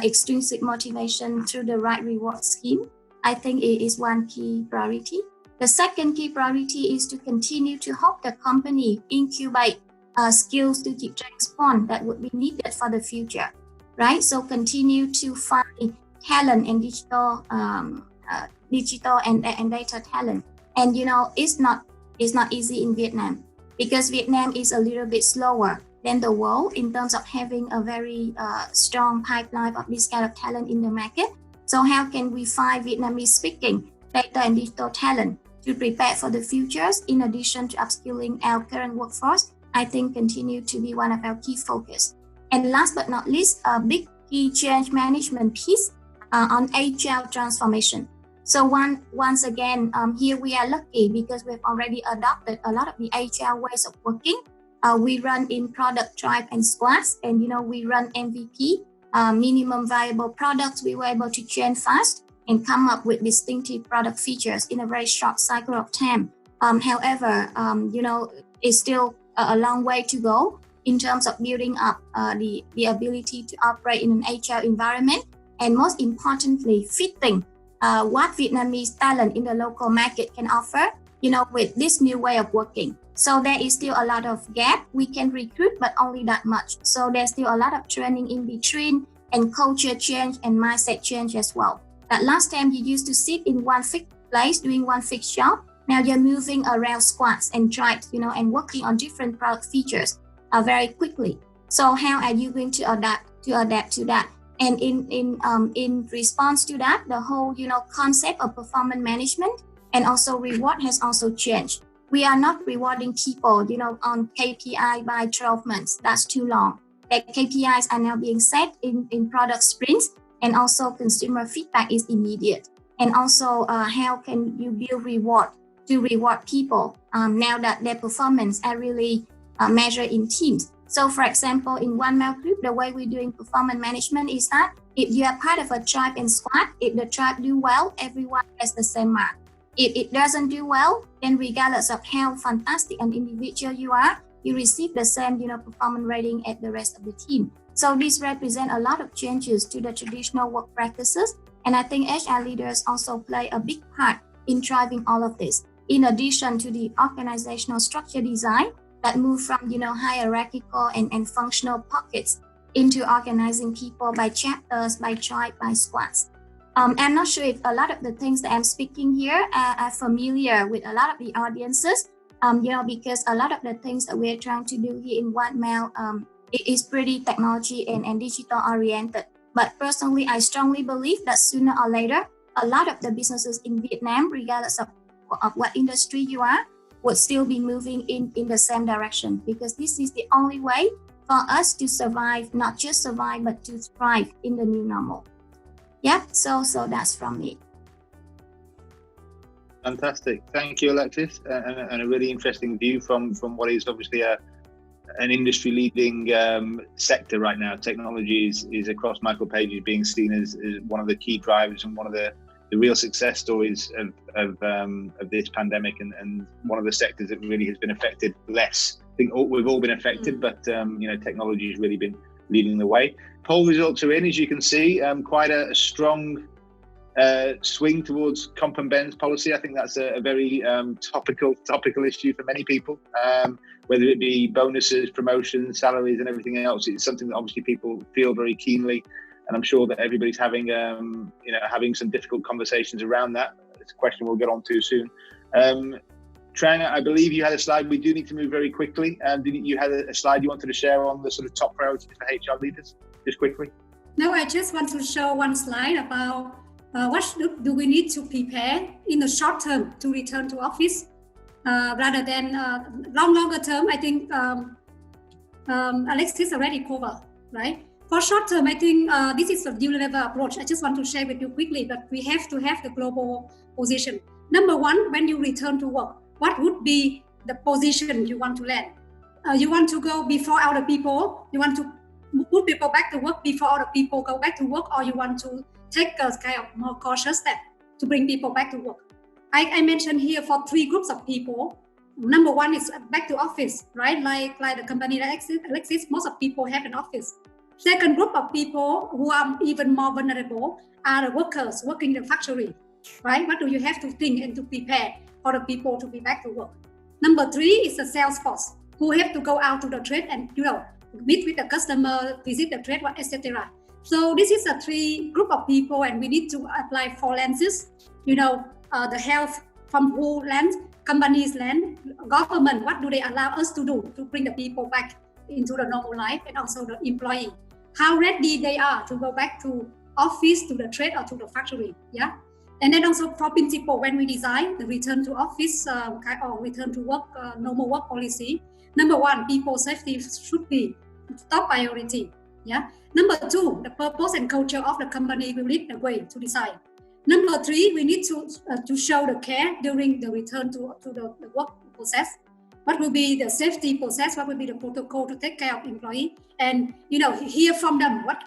extrinsic motivation through the right reward scheme, I think it is one key priority. The second key priority is to continue to help the company incubate skills to keep transform that would be needed for the future, right? So continue to find talent and digital and data talent. And it's not easy in Vietnam, because Vietnam is a little bit slower than the world in terms of having a very strong pipeline of this kind of talent in the market. So how can we find Vietnamese speaking data and digital talent to prepare for the futures, in addition to upskilling our current workforce? I think continue to be one of our key focus. And last but not least, a big key change management piece on HR transformation. So once again, here we are lucky because we've already adopted a lot of the HR ways of working. We run in product tribe and squads, and we run MVP, minimum viable products. We were able to change fast and come up with distinctive product features in a very short cycle of time. However, it's still a long way to go in terms of building up the ability to operate in an HR environment, and most importantly, fitting what Vietnamese talent in the local market can offer, with this new way of working. So there is still a lot of gap. We can recruit, but only that much. So there's still a lot of training in between, and culture change and mindset change as well. That last time you used to sit in one fixed place doing one fixed job. Now you're moving around squads and tribes, and working on different product features very quickly. So how are you going to adapt to that? And in response to that, the whole concept of performance management and also reward has also changed. We are not rewarding people, on KPI by 12 months. That's too long. The KPIs are now being set in product sprints, and also consumer feedback is immediate. And also, how can you build reward to reward people now that their performance are really measured in teams? So, for example, in One Mile Group, the way we're doing performance management is that if you are part of a tribe and squad, if the tribe do well, everyone gets the same mark. If it doesn't do well, then regardless of how fantastic an individual you are, you receive the same, performance rating as the rest of the team. So this represents a lot of changes to the traditional work practices. And I think HR leaders also play a big part in driving all of this. In addition to the organizational structure design that move from, hierarchical and functional pockets into organizing people by chapters, by tribe, by squads. I'm not sure if a lot of the things that I'm speaking here are familiar with a lot of the audiences, because a lot of the things that we're trying to do here in One Mile, it is pretty technology and digital oriented. But personally, I strongly believe that sooner or later, a lot of the businesses in Vietnam, regardless of what industry you are, would still be moving in the same direction, because this is the only way for us to survive, not just survive, but to thrive in the new normal. Yeah, so that's from me. Fantastic. Thank you, Alexis, and a really interesting view from what is obviously an industry-leading sector right now. Technology is across Michael Page is being seen as one of the key drivers and one of the real success stories of this pandemic, and one of the sectors that really has been affected less. I think we've all been affected, but technology has really been leading the way. Poll results are in, as you can see, quite a strong swing towards comp and bends policy. I think that's a very topical issue for many people, whether it be bonuses, promotions, salaries, and everything else. It's something that obviously people feel very keenly, and I'm sure that everybody's having some difficult conversations around that. It's a question we'll get on to soon. Tran, I believe you had a slide. We do need to move very quickly. You had a slide you wanted to share on the sort of top priorities for HR leaders, just quickly? No, I just want to show one slide about what do we need to prepare in the short term to return to office, rather than longer term. I think Alexis already covered, right? For short term, I think this is a dual level approach. I just want to share with you quickly, but we have to have the global position. Number one, when you return to work, what would be the position you want to land? You want to go before other people? You want to put people back to work before other people go back to work, or you want to take a kind of more cautious step to bring people back to work? I mentioned here for 3 groups of people. Number one is back to office, right? Like the company that Alexis, most of people have an office. Second group of people who are even more vulnerable are the workers working in the factory, right? What do you have to think and to prepare for the people to be back to work? Number 3 is the sales force who have to go out to the trade and meet with the customer, visit the trade, etc. So this is a 3 group of people, and we need to apply 4 lenses. The health from who lens, companies lens, government, what do they allow us to do to bring the people back into the normal life, and also the employee, how ready they are to go back to office, to the trade, or to the factory. Yeah. And then also for principle, when we design the return to office or return to work, normal work policy, number 1, people safety should be top priority. Yeah. Number 2, the purpose and culture of the company will lead the way to decide. Number 3, we need to show the care during the return to the work process. What will be the safety process? What will be the protocol to take care of employee? And hear from them what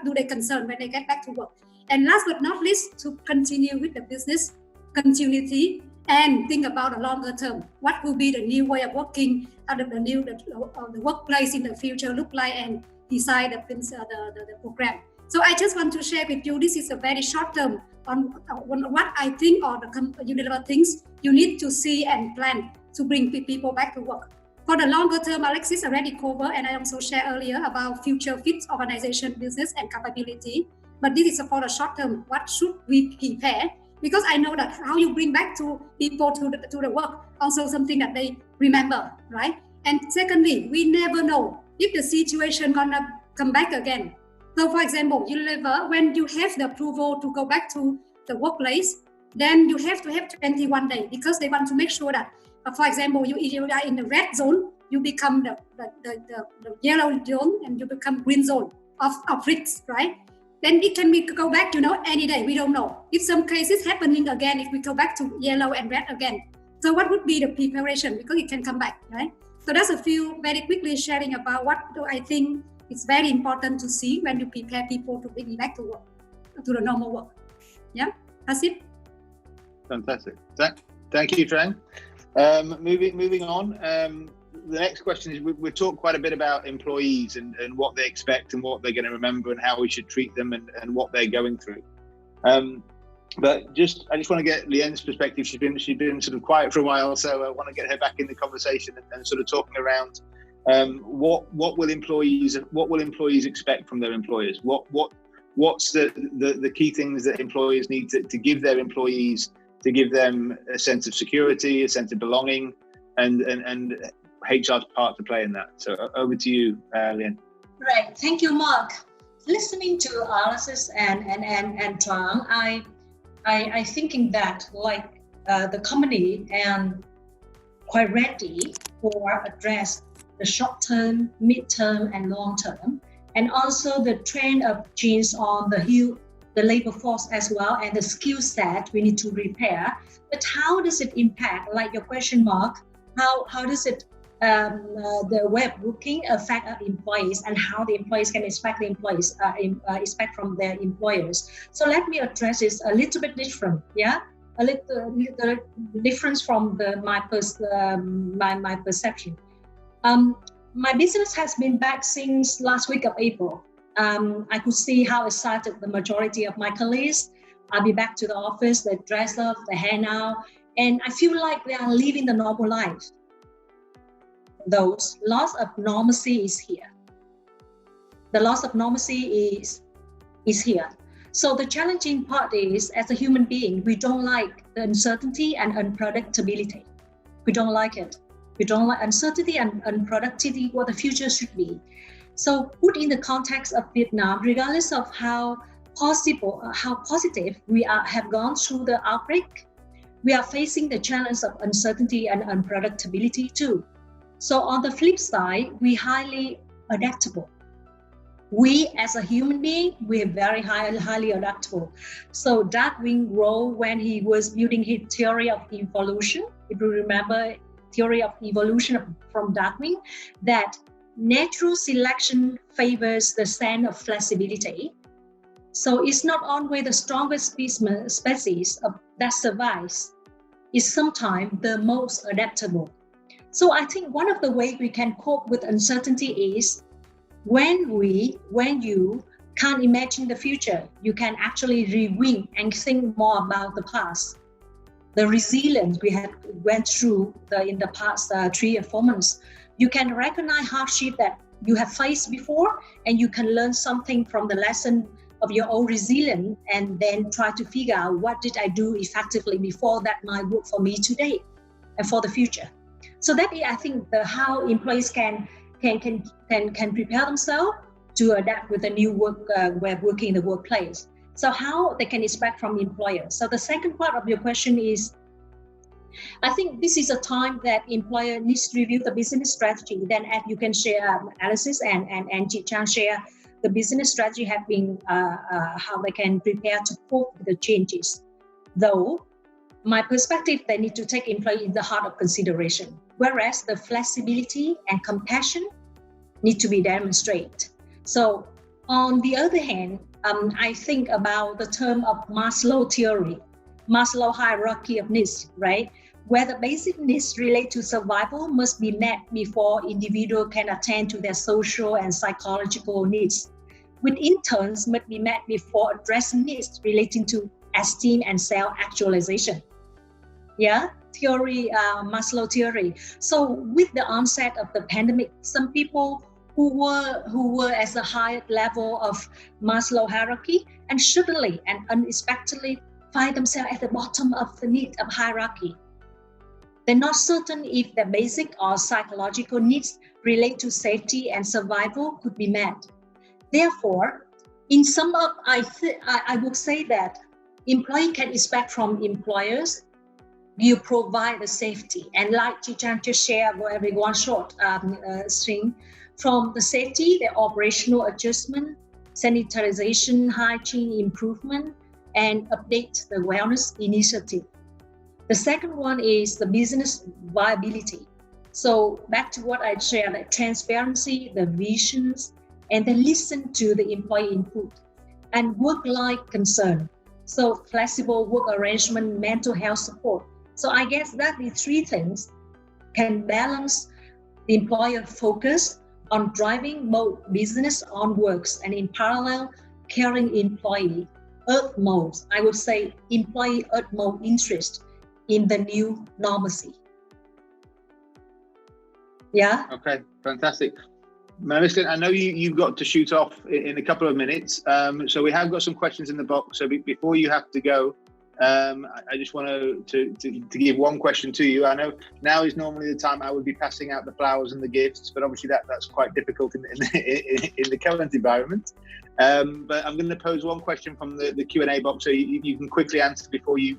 do they concern when they get back to work. And last but not least, to continue with the business continuity and think about the longer term. What will be the new way of working, the workplace in the future look like, and decide the program. So I just want to share with you, this is a very short term on what I think are the unilever things you need to see and plan to bring people back to work. For the longer term, Alexis already covered, and I also shared earlier about future fit organization, business, and capability. But this is for the short term. What should we prepare? Because I know that how you bring back to people to the work, also something that they remember, right? And secondly, we never know if the situation gonna come back again. So for example, Unilever, when you have the approval to go back to the workplace, then you have to have 21 days, because they want to make sure that, for example, you are in the red zone, you become the yellow zone, and you become green zone of risks, right? Then it can go back, any day. We don't know. If some cases happening again, if we go back to yellow and red again. So what would be the preparation? Because it can come back, right? So that's a few very quickly sharing about what do I think is very important to see when you prepare people to bring back to work, to the normal work. Yeah, that's it. Fantastic. Thank you, Tran. Moving on. The next question is, we've talked quite a bit about employees and what they expect and what they're going to remember and how we should treat them and what they're going through. But I just want to get Lien's perspective. She's been sort of quiet for a while, so I want to get her back in the conversation and sort of talking around what will employees expect from their employers? What's the key things that employers need to give their employees to give them a sense of security, a sense of belonging, and HR's part to play in that. So over to you, Lien. Right, thank you, Mark. Listening to Alexis and Tran, I thinking that the company and quite ready for address the short term, mid term, and long term, and also the trend of change on the labor force as well, and the skill set we need to repair. But how does it impact, like your question, Mark? How does it the way of working affect employees, and how the employees can expect expect from their employers? So let me address this a little bit different. Yeah, a little difference from my perception. My business has been back since last week of April. I could see how excited the majority of my colleagues I'll be back to the office, they dress up, they hang out, and I feel like they are living the normal life. Those loss of normalcy is here. The loss of normalcy is here. So the challenging part is, as a human being, we don't like the uncertainty and unpredictability. We don't like it. We don't like uncertainty and unpredictability, what the future should be. So put in the context of Vietnam, regardless of how positive we have gone through the outbreak, we are facing the challenge of uncertainty and unpredictability too. So on the flip side, we highly adaptable. We as a human being, we are very highly adaptable. So Darwin wrote when he was building his theory of evolution, if you remember theory of evolution from Darwin, that natural selection favors the sense of flexibility. So it's not always the strongest species that survives. It's sometimes the most adaptable. So I think one of the ways we can cope with uncertainty is when you can't imagine the future, you can actually rewind and think more about the past. The resilience we had went through in the past 3 or 4 months, you can recognize hardship that you have faced before, and you can learn something from the lesson of your own resilience, and then try to figure out what did I do effectively before that might work for me today and for the future. So that is, I think, how employees can prepare themselves to adapt with the new way of working in the workplace. So how they can expect from employers. So the second part of your question is, I think this is a time that employer needs to review the business strategy. Then you can share, Alexis and Chan share the business strategy have been how they can prepare to cope with the changes. Though, my perspective, they need to take employee in the heart of consideration, whereas the flexibility and compassion need to be demonstrated. So on the other hand, I think about the term of Maslow theory, Maslow hierarchy of needs, right? Where the basic needs relate to survival must be met before individual can attend to their social and psychological needs, which in turn must be met before addressing needs relating to esteem and self-actualization. Yeah, theory, Maslow theory. So with the onset of the pandemic, some people who were at the higher level of Maslow hierarchy and suddenly and unexpectedly find themselves at the bottom of the need of hierarchy. They're not certain if their basic or psychological needs relate to safety and survival could be met. Therefore, in sum up, I would say that employee can expect from employers you provide the safety, and like Chichan just shared for every one short string, from the safety, the operational adjustment, sanitization, hygiene improvement, and update the wellness initiative. The second one is the business viability. So back to what I shared, like transparency, the visions, and then listen to the employee input, and work-life concern. So flexible work arrangement, mental health support. So I guess that the three things can balance the employer focus on driving both business onwards and in parallel caring employee utmost, I would say employee utmost interest in the new normalcy. Yeah. Okay, fantastic. Melissa, I know you've got to shoot off in a couple of minutes, so we have got some questions in the box. So before you have to go, I just want to give one question to you. I know now is normally the time I would be passing out the flowers and the gifts, but obviously that's quite difficult in the current environment. But I'm going to pose one question from the Q&A box, so you can quickly answer before you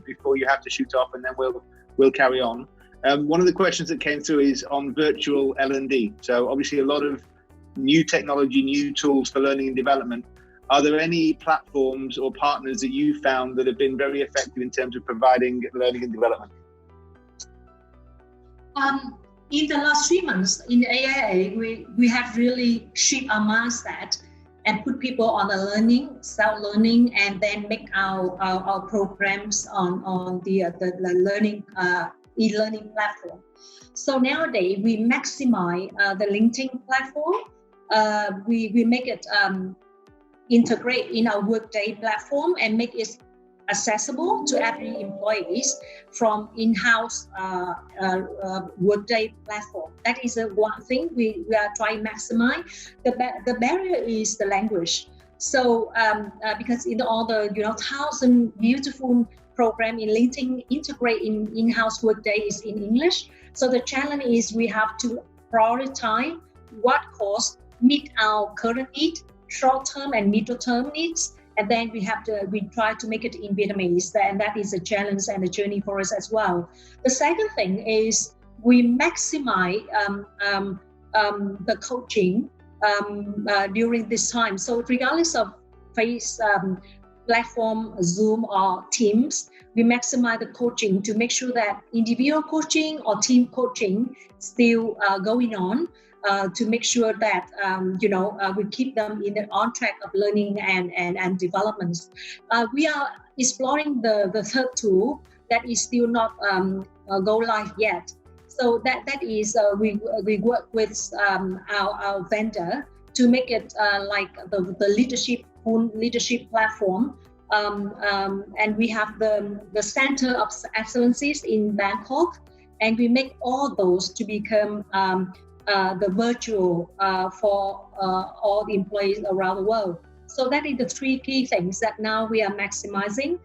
have to shoot off, and then we'll carry on. One of the questions that came through is on virtual L&D. So obviously a lot of new technology, new tools for learning and development. Are there any platforms or partners that you found that have been very effective in terms of providing learning and development? In the last 3 months in AIA, we have really shifted our mindset and put people on the learning, self-learning, and then make our programs on the learning e-learning platform. So nowadays we maximize the LinkedIn platform. We make it integrate in our Workday platform and make it accessible to every employees from in-house workday platform. That is one thing we are trying to maximize. The barrier is the language. So because in all the 1,000 beautiful program in LinkedIn integrate in-house workday is in English. So the challenge is we have to prioritize what course meet our current need, short-term and middle-term needs, and then we try to make it in Vietnamese, and that is a challenge and a journey for us as well. The second thing is we maximize the coaching during this time. So regardless of face platform, Zoom or Teams, we maximize the coaching to make sure that individual coaching or team coaching still going on. To make sure that we keep them on track of learning and developments. We are exploring the third tool that is still not go live yet. So that is we work with our vendor to make it like the full leadership platform. And we have the Center of Excellencies in Bangkok, and we make all those to become the virtual for all the employees around the world. So that is the three key things that now we are maximizing.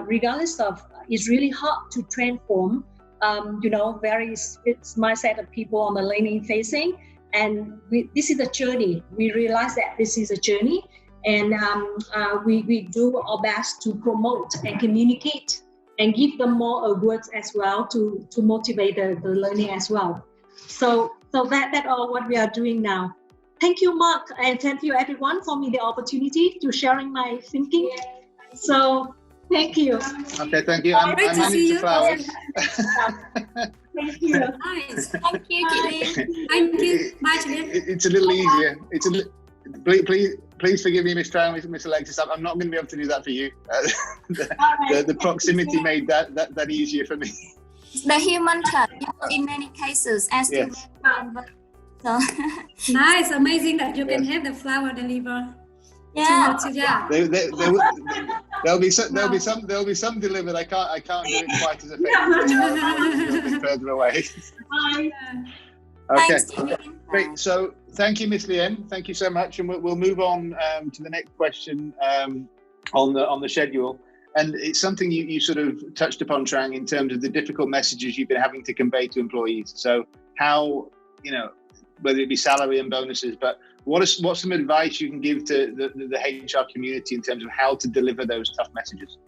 Regardless of, it's really hard to transform, very mindset of people on the learning facing. And this is a journey. We realize that this is a journey, and we do our best to promote and communicate and give them more words as well to motivate the learning as well. So that all what we are doing now. Thank you, Mark, and thank you everyone for me the opportunity to sharing my thinking. So thank you. Okay, thank you. I'm handing to flowers. Thank you. Nice. Thank you, Lien. Thank you. Bye, It's a little easier. Please forgive me, Miss Tran, Miss Alexis. I'm not going to be able to do that for you. The proximity made that easier for me. The human touch, in many cases, as to so. Nice, amazing that you can have the flower delivered. Yeah. There'll be some delivered. I can't do it quite as effectively. A little bit further away. Okay. Great. So thank you, Miss Lien. Thank you so much, and we'll move on to the next question on the schedule. And it's something you sort of touched upon, Tran, in terms of the difficult messages you've been having to convey to employees. So how, whether it be salary and bonuses, but what's some advice you can give to the HR community in terms of how to deliver those tough messages?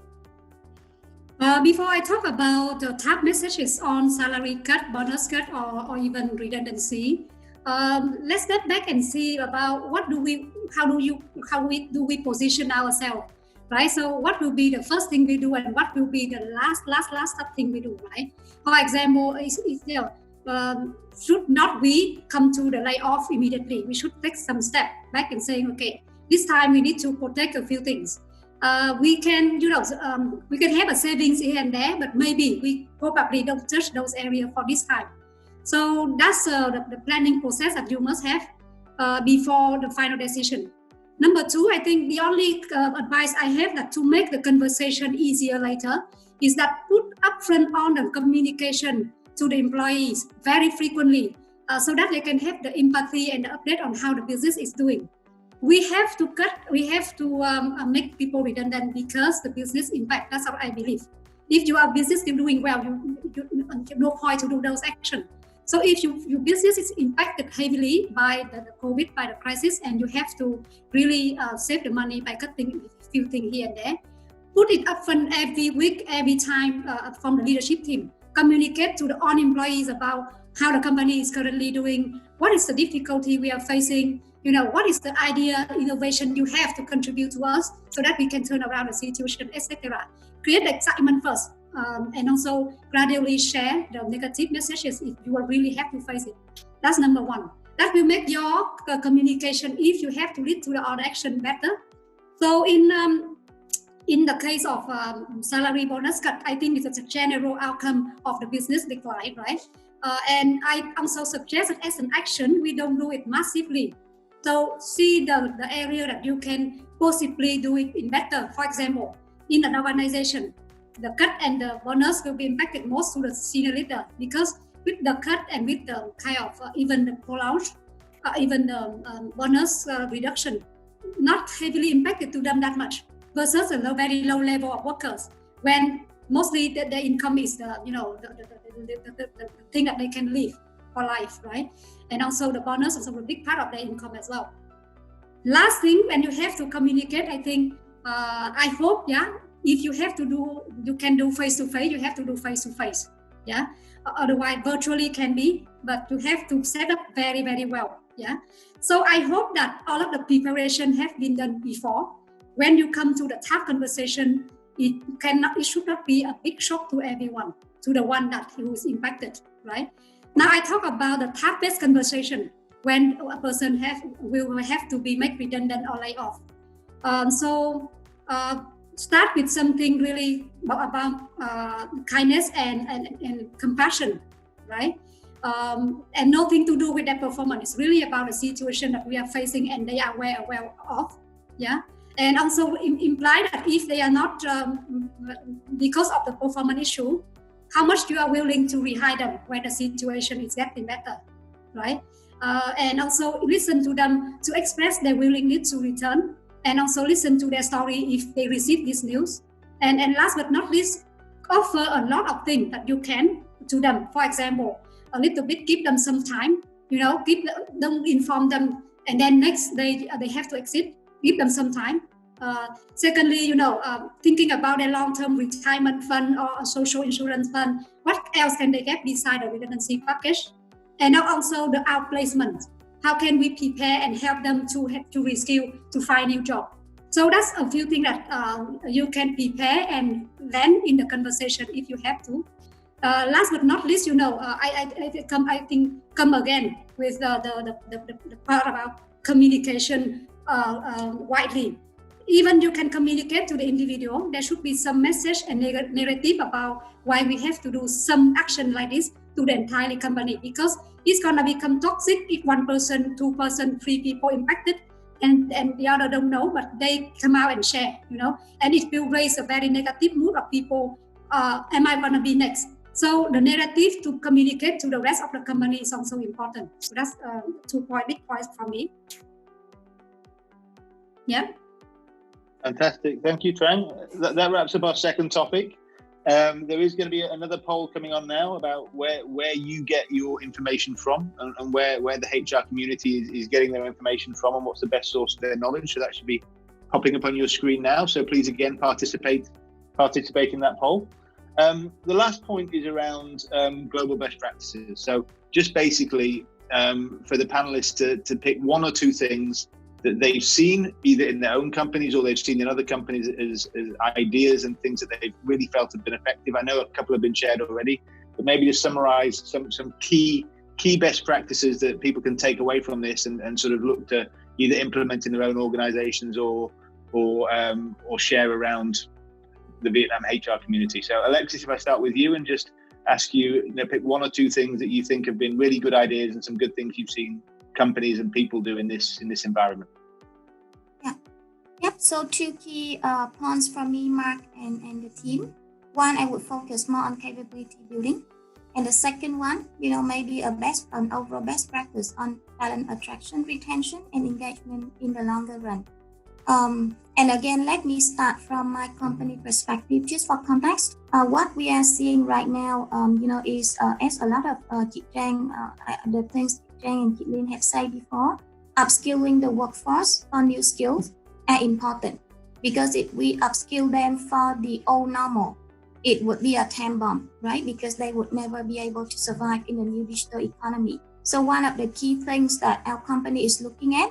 Before I talk about the tough messages on salary cut, bonus cut, or even redundancy, let's get back and see about how do we position ourselves. Right, so what will be the first thing we do, and what will be the last thing we do, right? For example, should not we come to the layoff immediately? We should take some step back and saying, okay, this time we need to protect a few things. We can have a savings here and there, but maybe we probably don't touch those areas for this time. So that's the planning process that you must have before the final decision. Number two, I think the only advice I have that to make the conversation easier later is that put upfront on the communication to the employees very frequently so that they can have the empathy and the update on how the business is doing. We have to make people redundant because the business impact. That's what I believe. If your business is doing well, you no point to do those actions. So if your business is impacted heavily by the COVID, by the crisis, and you have to really save the money by cutting a few things here and there, put it upfront every week, every time from the leadership team. Communicate to the own employees about how the company is currently doing, what is the difficulty we are facing, what is the idea, innovation you have to contribute to us so that we can turn around the situation, etc. Create the excitement first. And also gradually share the negative messages if you really have to face it. That's number one. That will make your communication, if you have to lead to the other action, better. So in the case of salary bonus cut, I think it's a general outcome of the business decline, right? And I also suggest that as an action, we don't do it massively. So see the area that you can possibly do it in better. For example, in an organization, the cut and the bonus will be impacted most to the senior leader, because with the cut and with the kind of even the pull-out, even the bonus reduction, not heavily impacted to them that much, versus a very low level of workers, when mostly the income is the thing that they can live for life, right? And also the bonus is also a big part of their income as well. Last thing, when you have to communicate, I think I hope, if you have to do, you can do face-to-face, you have to do face-to-face, otherwise virtually can be, but you have to set up very, very well, So I hope that all of the preparation have been done before. When you come to the tough conversation, it should not be a big shock to everyone, to the one that who is impacted, right? Now I talk about the tough-based conversation, when a person will have to be made redundant or laid off. Start with something really about kindness and compassion, right? And nothing to do with their performance. It's really about the situation that we are facing and they are aware of, And also imply that if they are not, because of the performance issue, how much you are willing to rehire them when the situation is getting better, right? And also listen to them to express their willingness to return, and also listen to their story if they receive this news. And last but not least, offer a lot of things that you can to them. For example, a little bit, give them some time, don't inform them, and then next day they have to exit, give them some time. Secondly, thinking about a long-term retirement fund or a social insurance fund, what else can they get besides the redundancy package? And now also the outplacement. How can we prepare and help them to reskill, to find a new job? So that's a few things that you can prepare and land in the conversation if you have to. Last but not least, I come again with the part about communication widely. Even you can communicate to the individual, there should be some message and narrative about why we have to do some action like this to the entire company, because it's going to become toxic if one person, two person, three people impacted and the other don't know, but they come out and share, and it will raise a very negative mood of people. Am I going to be next? So the narrative to communicate to the rest of the company is also important. So that's 2 big points for me. Yeah. Fantastic. Thank you, Tran. That wraps up our second topic. There is going to be another poll coming on now about where you get your information from and where the HR community is getting their information from and what's the best source of their knowledge. So that should be popping up on your screen now. So please, again, participate in that poll. The last point is around global best practices. So just basically for the panelists to pick one or two things that they've seen either in their own companies or they've seen in other companies as ideas and things that they've really felt have been effective. I know a couple have been shared already, but maybe just summarize some key best practices that people can take away from this and sort of look to either implement in their own organizations or share around the Vietnam HR community. So Alexis, if I start with you and just ask you, pick one or two things that you think have been really good ideas and some good things you've seen companies and people do in this environment. Yep. So 2 key points from me, Mark, and the team. One, I would focus more on capability building, and the second one, maybe an overall best practice on talent attraction, retention, and engagement in the longer run. And again, let me start from my company perspective, just for context. What we are seeing right now, is as a lot of the things Tran and Lien have said before, upskilling the workforce on new skills are important, because if we upskill them for the old normal, it would be a time bomb, right? Because they would never be able to survive in the new digital economy. So one of the key things that our company is looking at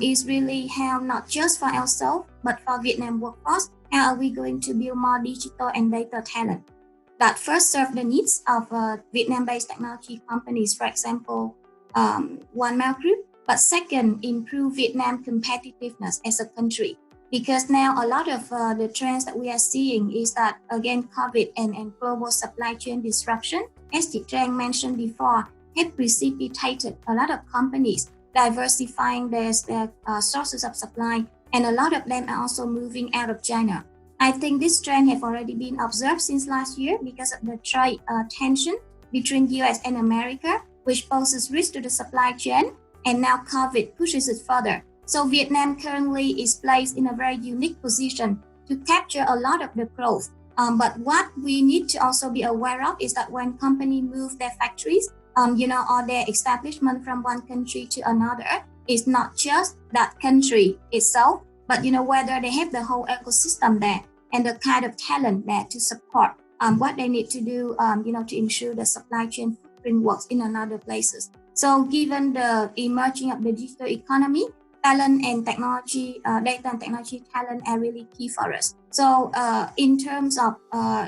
is really how, not just for ourselves, but for Vietnam workforce, how are we going to build more digital and data talent that first serve the needs of Vietnam-based technology companies, for example, One Mile Group, but second, improve Vietnam competitiveness as a country. Because now a lot of the trends that we are seeing is that, again, COVID and global supply chain disruption, as Tran mentioned before, have precipitated a lot of companies diversifying their sources of supply, and a lot of them are also moving out of China. I think this trend have already been observed since last year because of the trade tension between US and America, which poses risk to the supply chain, and now COVID pushes it further. So Vietnam currently is placed in a very unique position to capture a lot of the growth. But what we need to also be aware of is that when companies move their factories, or their establishment from one country to another, it's not just that country itself, but whether they have the whole ecosystem there and the kind of talent there to support what they need to do, to ensure the supply chain footprint works in another places. So given the emerging of the digital economy, talent and technology, data and technology talent are really key for us. So in terms of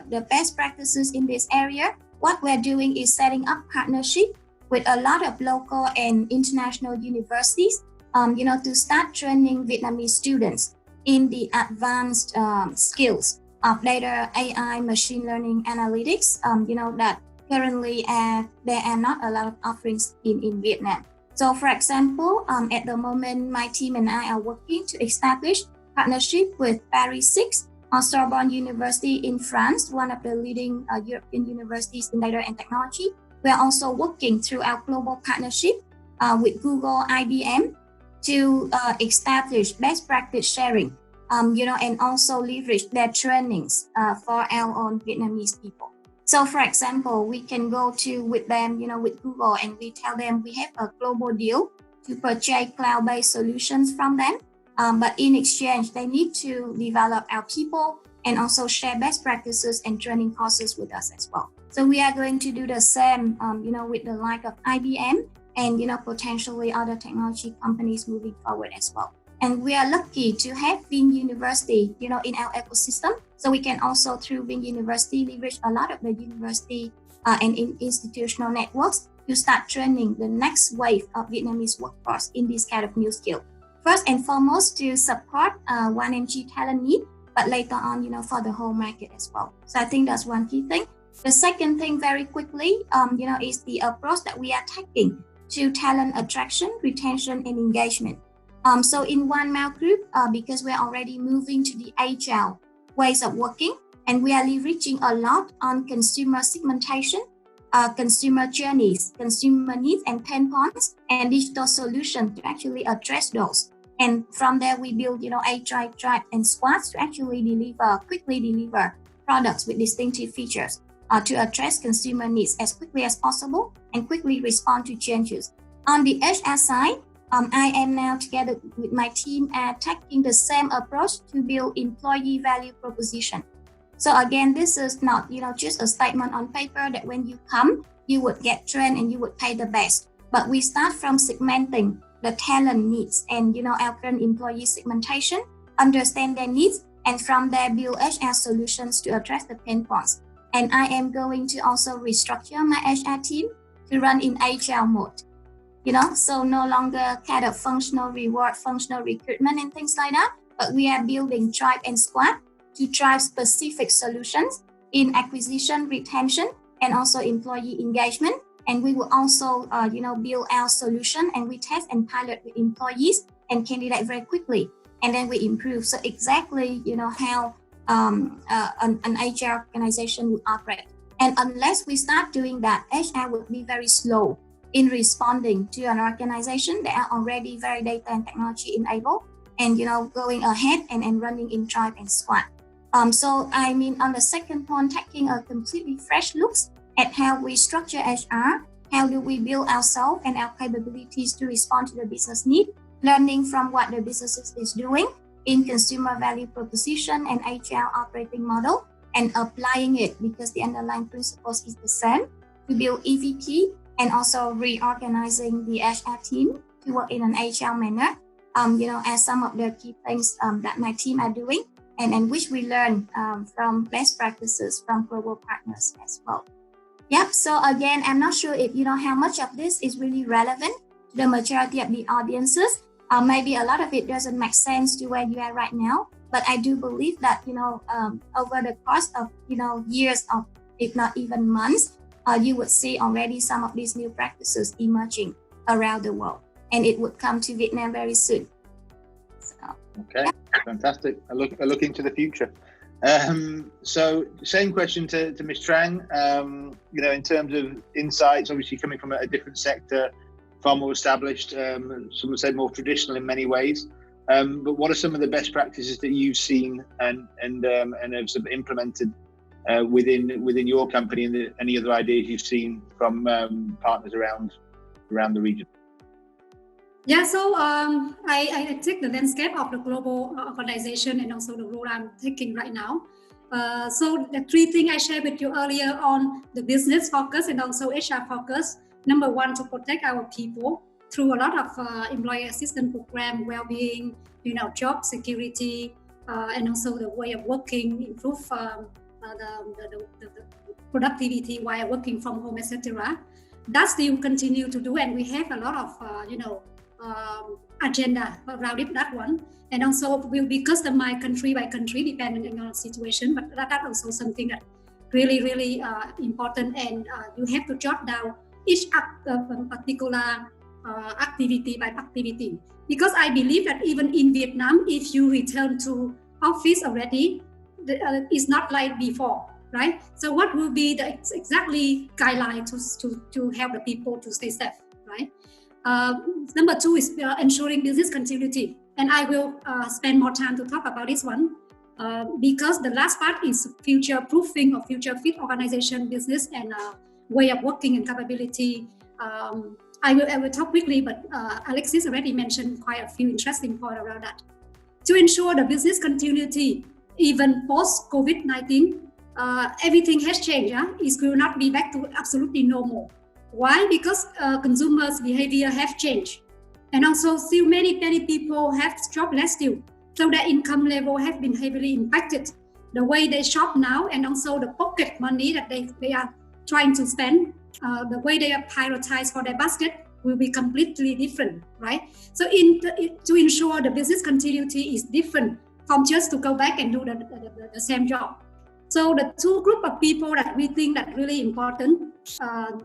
the best practices in this area, what we're doing is setting up partnership with a lot of local and international universities, to start training Vietnamese students in the advanced skills of data, AI, machine learning, analytics, that currently there are not a lot of offerings in Vietnam. So for example, at the moment, my team and I are working to establish partnership with Paris 6, Sorbonne University in France, one of the leading European universities in data and technology. We are also working through our global partnership with Google, IBM to establish best practice sharing, and also leverage their trainings for our own Vietnamese people. So for example, we can go with them, with Google, and we tell them we have a global deal to purchase cloud-based solutions from them. But in exchange, they need to develop our people and also share best practices and training courses with us as well. So we are going to do the same, with the like of IBM and, potentially other technology companies moving forward as well. And we are lucky to have Lien University, in our ecosystem. So we can also, through Lien University, leverage a lot of the university and institutional networks to start training the next wave of Vietnamese workforce in this kind of new skill. First and foremost, to support 1MG talent need, but later on, for the whole market as well. So I think that's one key thing. The second thing, very quickly, is the approach that we are taking to talent attraction, retention, and engagement. So in One Mouth Group, because we're already moving to the agile ways of working, and we are leveraging a lot on consumer segmentation, consumer journeys, consumer needs and pain points, and digital solutions to actually address those. And from there, we build, agile tribe and squads to actually quickly deliver products with distinctive features to address consumer needs as quickly as possible and quickly respond to changes. On the HR side, I am now together with my team taking the same approach to build employee value proposition. So again, this is not, just a statement on paper that when you come, you would get trained and you would pay the best. But we start from segmenting the talent needs and, our current employee segmentation, understand their needs, and from there build HR solutions to address the pain points. And I am going to also restructure my HR team to run in agile mode. So no longer kind of functional reward, functional recruitment and things like that, but we are building tribe and squad to drive specific solutions in acquisition, retention, and also employee engagement. And we will also, build our solution, and we test and pilot with employees and candidates very quickly, and then we improve. So exactly, how an HR organization would operate. And unless we start doing that, HR would be very slow in responding to an organization that are already very data and technology enabled and, going ahead and running in tribe and squad. So I mean, on the second point, taking a completely fresh look at how we structure HR, how do we build ourselves and our capabilities to respond to the business need, learning from what the business is doing in consumer value proposition and HR operating model, and applying it because the underlying principles is the same to build EVP, and also reorganizing the HR team to work in an agile manner, as some of the key things that my team are doing, and which we learn from best practices from global partners as well. Yep. So again, I'm not sure if how much of this is really relevant to the majority of the audiences. Maybe a lot of it doesn't make sense to where you are right now, but I do believe that over the course of years of, if not even months, you would see already some of these new practices emerging around the world, and it would come to Vietnam very soon. So, okay, yeah. Fantastic. I look into the future. So same question to Ms. Tran. In terms of insights, obviously coming from a different sector, far more established, some would say more traditional in many ways. But what are some of the best practices that you've seen and have sort of implemented within your company, and any other ideas you've seen from partners around the region? Yeah, so I take the landscape of the global organization and also the role I'm taking right now. So the three things I shared with you earlier on the business focus and also HR focus. Number one, to protect our people through a lot of employee assistance program, well-being, job security, and also the way of working, improve the productivity while working from home, etc. That still continue to do, and we have a lot of agenda around it, that one, and also will be customized country by country depending on the situation, but that's also something that really important, and you have to jot down each particular activity by activity, because I believe that even in Vietnam, if you return to office already, it's not like before, right? So what will be the exactly guideline to help the people to stay safe, right? Number two is ensuring business continuity, and I will spend more time to talk about this one because the last part is future proofing or future fit organization, business, and way of working and capability. I will talk quickly, but Alexis already mentioned quite a few interesting points around that. To ensure the business continuity, even post COVID-19, everything has changed. It will not be back to absolutely normal. Why? Because consumers' behavior have changed, and also still many people have jobless still, so their income level have been heavily impacted. The way they shop now, and also the pocket money that they are trying to spend, the way they are prioritized for their basket will be completely different, right? So to ensure the business continuity is different from just to go back and do the same job. So the two group of people that we think that really important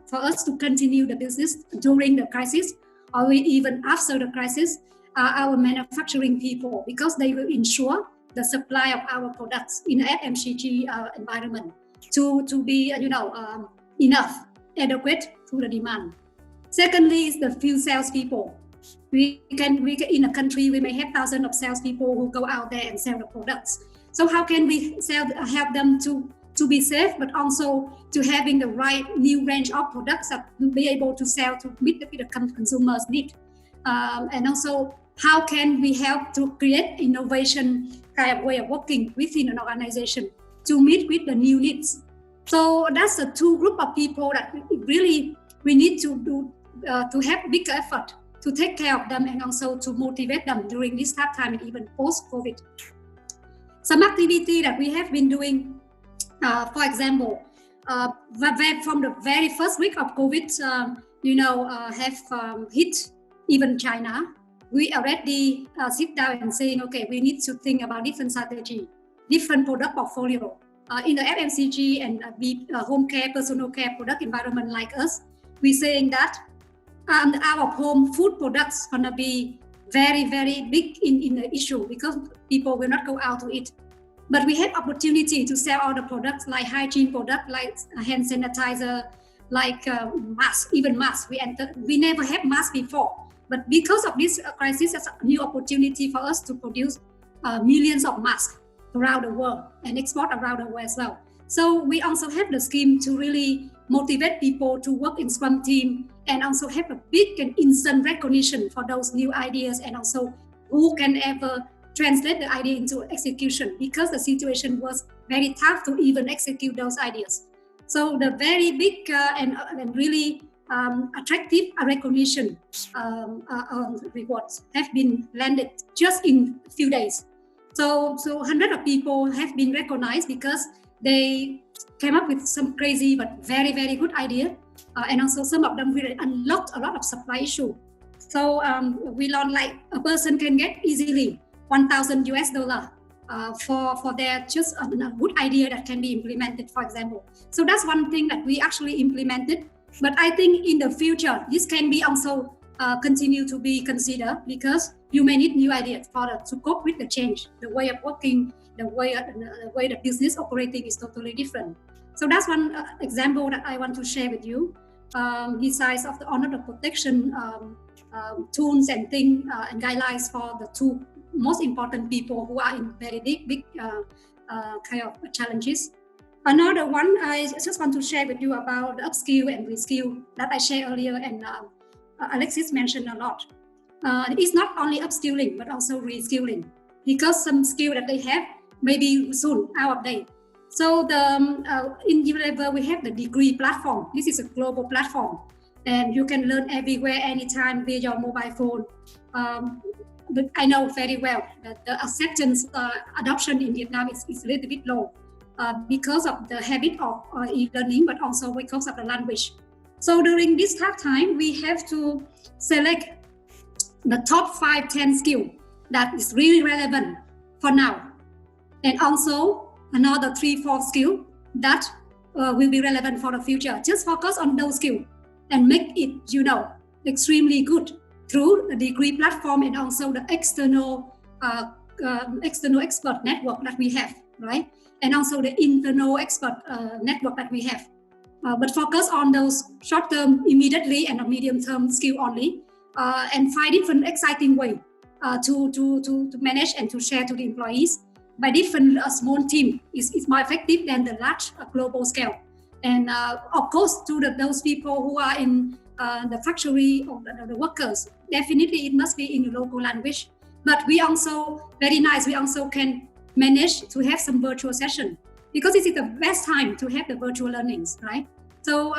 for us to continue the business during the crisis, or even after the crisis, are our manufacturing people, because they will ensure the supply of our products in an FMCG environment to be enough, adequate to the demand. Secondly is the few salespeople. We can in a country we may have thousands of salespeople who go out there and sell the products. So how can we help them to be safe, but also to having the right new range of products that will be able to sell to meet the consumers' need, and also how can we help to create innovation kind of way of working within an organization to meet with the new needs. So that's the two group of people that really we need to do to have big effort to take care of them, and also to motivate them during this tough time and even post-COVID. Some activity that we have been doing, for example, from the very first week of COVID, have hit even China. We already sit down and saying, okay, we need to think about different strategy, different product portfolio. In the FMCG and home care, personal care product environment like us, we're saying that our home food products gonna be very big in the issue, because people will not go out to eat. But we have opportunity to sell all the products like hygiene product, like hand sanitizer, like masks, even masks. We never had masks before, but because of this crisis, it's a new opportunity for us to produce millions of masks around the world and export around the world as well. So we also have the scheme to really motivate people to work in Scrum team, and also have a big and instant recognition for those new ideas, and also who can ever translate the idea into execution, because the situation was very tough to even execute those ideas. So the very big and really attractive recognition rewards have been landed just in a few days. So hundreds of people have been recognized because they came up with some crazy but very good idea, and also some of them really unlocked a lot of supply issue. So we learned like a person can get easily $1,000 for their just a good idea that can be implemented, for example. So that's one thing that we actually implemented. But I think in the future, this can be also continue to be considered, because you may need new ideas to cope with the change, the way of working, the way the business operating is totally different. So that's one example that I want to share with you. Besides of the honor protection tools and things and guidelines for the two most important people who are in very big kind of challenges. Another one I just want to share with you about the upskill and reskill that I shared earlier, and Alexis mentioned a lot. It's not only upskilling but also reskilling, because some skill that they have may be soon out of date. So in Unilever we have the degree platform. This is a global platform, and you can learn everywhere, anytime via your mobile phone. But I know very well that the acceptance adoption in Vietnam is a little bit low because of the habit of e-learning, but also because of the language. So during this tough time, we have to select the top 5-10 skills that is really relevant for now, and also another 3-4 skills that will be relevant for the future. Just focus on those skills and make it, extremely good through the degree platform and also the external expert network that we have, right? And also the internal expert network that we have. But focus on those short-term, immediately, and medium-term skill only, and find different exciting way to manage and to share to the employees. By different small team is more effective than the large global scale. And of course, to those people who are in the factory or the workers, definitely it must be in the local language. But we also, very nice, we also can manage to have some virtual session, because this is the best time to have the virtual learnings, right? So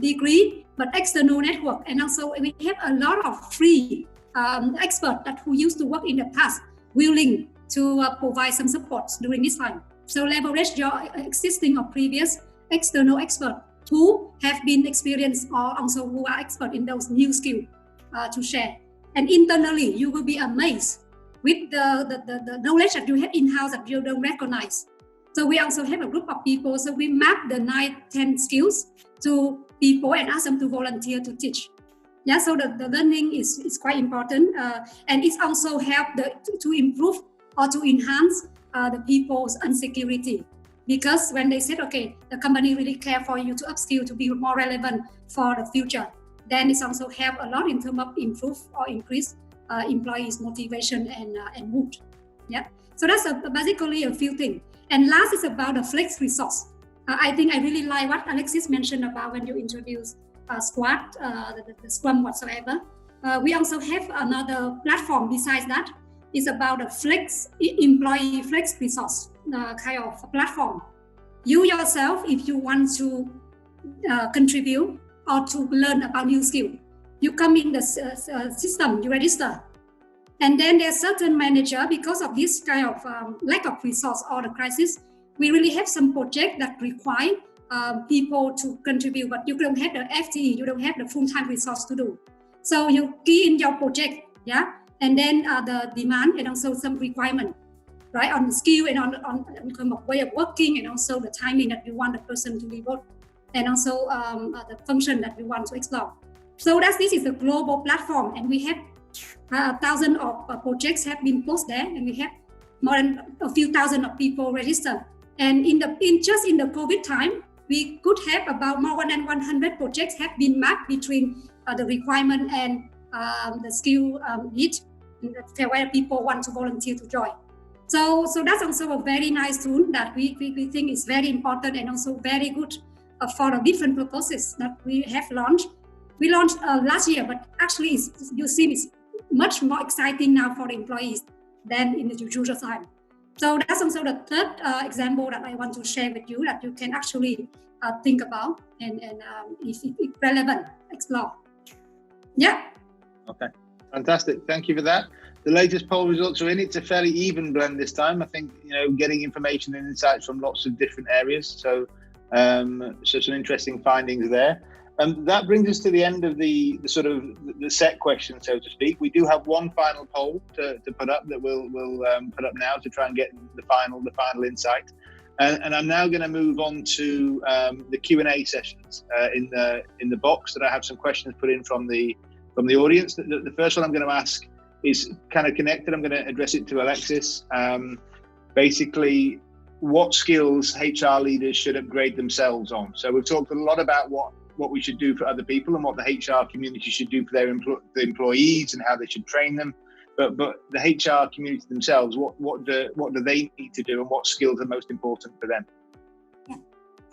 degree, but external network. And also we have a lot of free experts who used to work in the past, willing to provide some support during this time. So leverage your existing or previous external experts who have been experienced or also who are expert in those new skills to share. And internally, you will be amazed with the knowledge that you have in-house that you don't recognize. So we also have a group of people. So we map the 9-10 skills to people and ask them to volunteer to teach. Yeah, so the learning is quite important, and it also help to improve or to enhance the people's insecurity. Because when they said, okay, the company really care for you to upskill to be more relevant for the future, then it's also help a lot in terms of improve or increase employees' motivation and mood. Yeah, so that's basically a few things. And last is about the flex resource. I think I really like what Alexis mentioned about when you introduce Squad, the Scrum whatsoever. We also have another platform besides that. It's about the employee flex resource kind of platform. You yourself, if you want to contribute or to learn about new skill, you come in the system, you register. And then there's certain manager, because of this kind of lack of resource or the crisis, we really have some project that require people to contribute, but you don't have the FTE, you don't have the full-time resource to do. So you key in your project, yeah, and then the demand and also some requirement, right, on the skill and on kind of way of working, and also the timing that you want the person to devote, and also the function that we want to explore. So this is a global platform, and we have thousands of projects have been posted there, and we have more than a few thousand of people registered. And just in the COVID time, we could have about more than 100 projects have been mapped between the requirement and the skill need, where people want to volunteer to join. So that's also a very nice tool that we think is very important and also very good for the different purposes that we have launched. We launched last year, but actually you see it's much more exciting now for the employees than in the usual time. So that's also the third example that I want to share with you that you can actually think about and if it's relevant, explore. Yeah. Okay, fantastic. Thank you for that. The latest poll results are in. It's a fairly even blend this time. I think, getting information and insights from lots of different areas. So some interesting findings there. That brings us to the end of the sort of the set question, so to speak. We do have one final poll to put up that we'll put up now to try and get the final insight. And I'm now going to move on to the Q&A sessions in the box that I have some questions put in from the audience. The first one I'm going to ask is kind of connected. I'm going to address it to Alexis. basically what skills HR leaders should upgrade themselves on. So we've talked a lot about what we should do for other people and what the HR community should do for their employees and how they should train them. But the HR community themselves, what do they need to do, and what skills are most important for them? Yeah.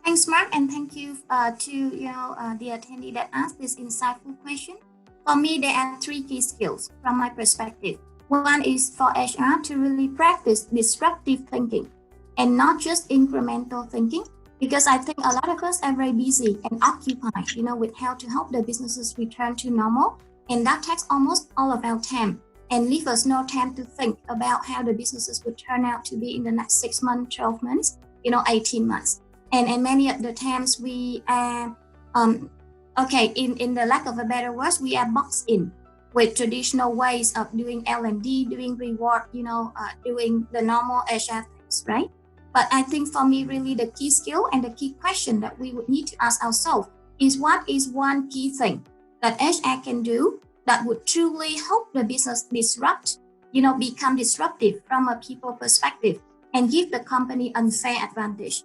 Thanks, Mark, and thank you to the attendee that asked this insightful question. For me, there are 3 key skills from my perspective. One is for HR to really practice disruptive thinking and not just incremental thinking, because I think a lot of us are very busy and occupied, with how to help the businesses return to normal, and that takes almost all of our time and leave us no time to think about how the businesses would turn out to be in the next 6 months, 12 months, 18 months. And many of the times we are, in the lack of a better word, we are boxed in with traditional ways of doing L&D, doing reward, doing the normal HR things, right? But I think for me, really the key skill and the key question that we would need to ask ourselves is, what is one key thing that HR can do that would truly help the business disrupt, become disruptive from a people perspective and give the company unfair advantage?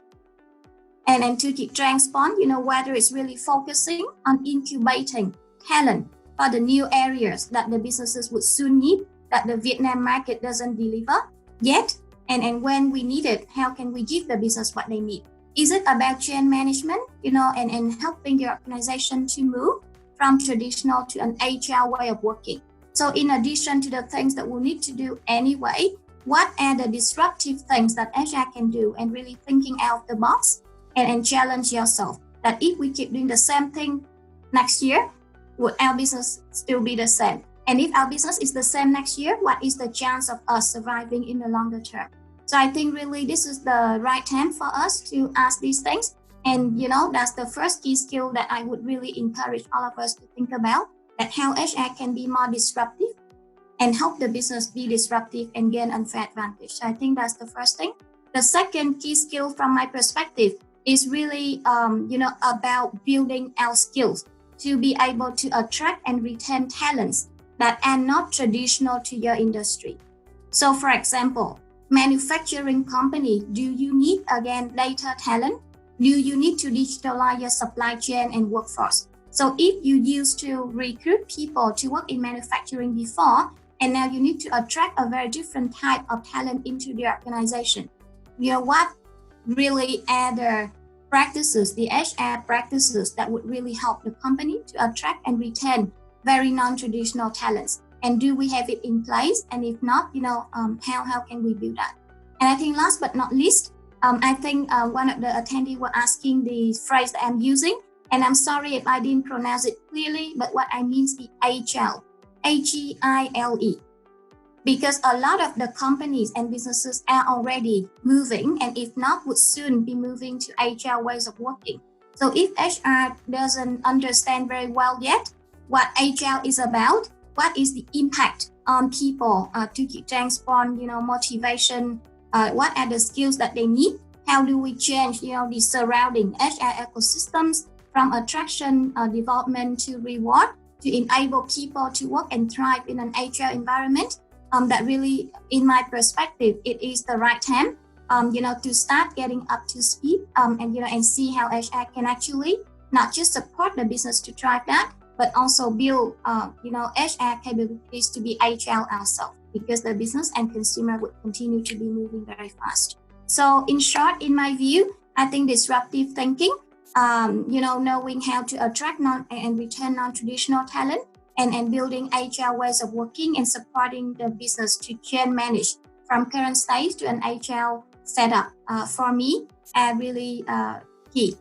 And to keep transpond, whether it's really focusing on incubating talent for the new areas that the businesses would soon need, that the Vietnam market doesn't deliver yet, and when we need it, how can we give the business what they need? Is it about change management, and helping the organization to move from traditional to an HR way of working? So in addition to the things that we need to do anyway, what are the disruptive things that HR can do, and really thinking out of the box and challenge yourself that if we keep doing the same thing next year, would our business still be the same? And if our business is the same next year, what is the chance of us surviving in the longer term? So I think really this is the right time for us to ask these things. And, that's the first key skill that I would really encourage all of us to think about, that how HR can be more disruptive and help the business be disruptive and gain unfair advantage. So I think that's the first thing. The second key skill from my perspective is really, about building our skills to be able to attract and retain talents that are not traditional to your industry. So for example, manufacturing company, do you need, again, data talent? Do you need to digitalize your supply chain and workforce? So if you used to recruit people to work in manufacturing before, and now you need to attract a very different type of talent into the organization, what really are the practices, the HR practices that would really help the company to attract and retain very non-traditional talents? And do we have it in place? And if not, how can we do that? And I think last but not least, I think one of the attendees were asking the phrase that I'm using, and I'm sorry if I didn't pronounce it clearly, but what I mean is the Agile, Agile. Because a lot of the companies and businesses are already moving, and if not, would soon be moving to Agile ways of working. So if HR doesn't understand very well yet what Agile is about, what is the impact on people to keep transform, motivation, what are the skills that they need? How do we change, the surrounding HR ecosystems from attraction, development to reward to enable people to work and thrive in an HR environment? That really, in my perspective, it is the right time, to start getting up to speed, and see how HR can actually not just support the business to drive that, but also build, HR capabilities to be agile ourselves, because the business and consumer would continue to be moving very fast. So in short, in my view, I think disruptive thinking, knowing how to attract and retain non-traditional talent, and building agile ways of working and supporting the business to change manage from current stage to an agile setup, for me, are really key.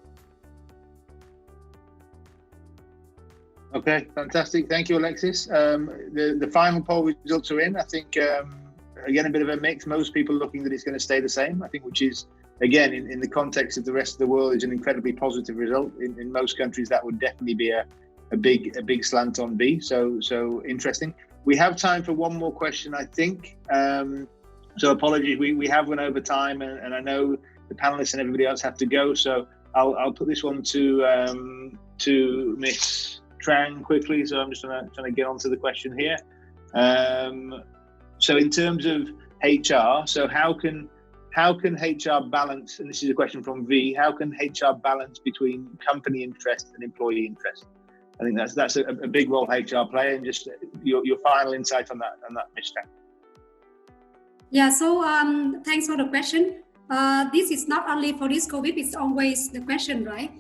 Okay, fantastic. Thank you, Alexis. The final poll results are in. I think, again, a bit of a mix. Most people looking that it's going to stay the same, I think, which is, again, in the context of the rest of the world, is an incredibly positive result. In most countries, that would definitely be a big slant on B. So interesting. We have time for one more question, I think. So apologies, we have run over time, and I know the panelists and everybody else have to go. So I'll put this one to Miss Tran quickly. So I'm just trying to get onto the question here. So in terms of HR, so how can how can HR balance, and this is a question from V, how can HR balance between company interest and employee interest? I think that's a big role HR play, and just your final insight on that, Ms. Tran. Yeah, so thanks for the question. This is not only for this COVID, it's always the question, right?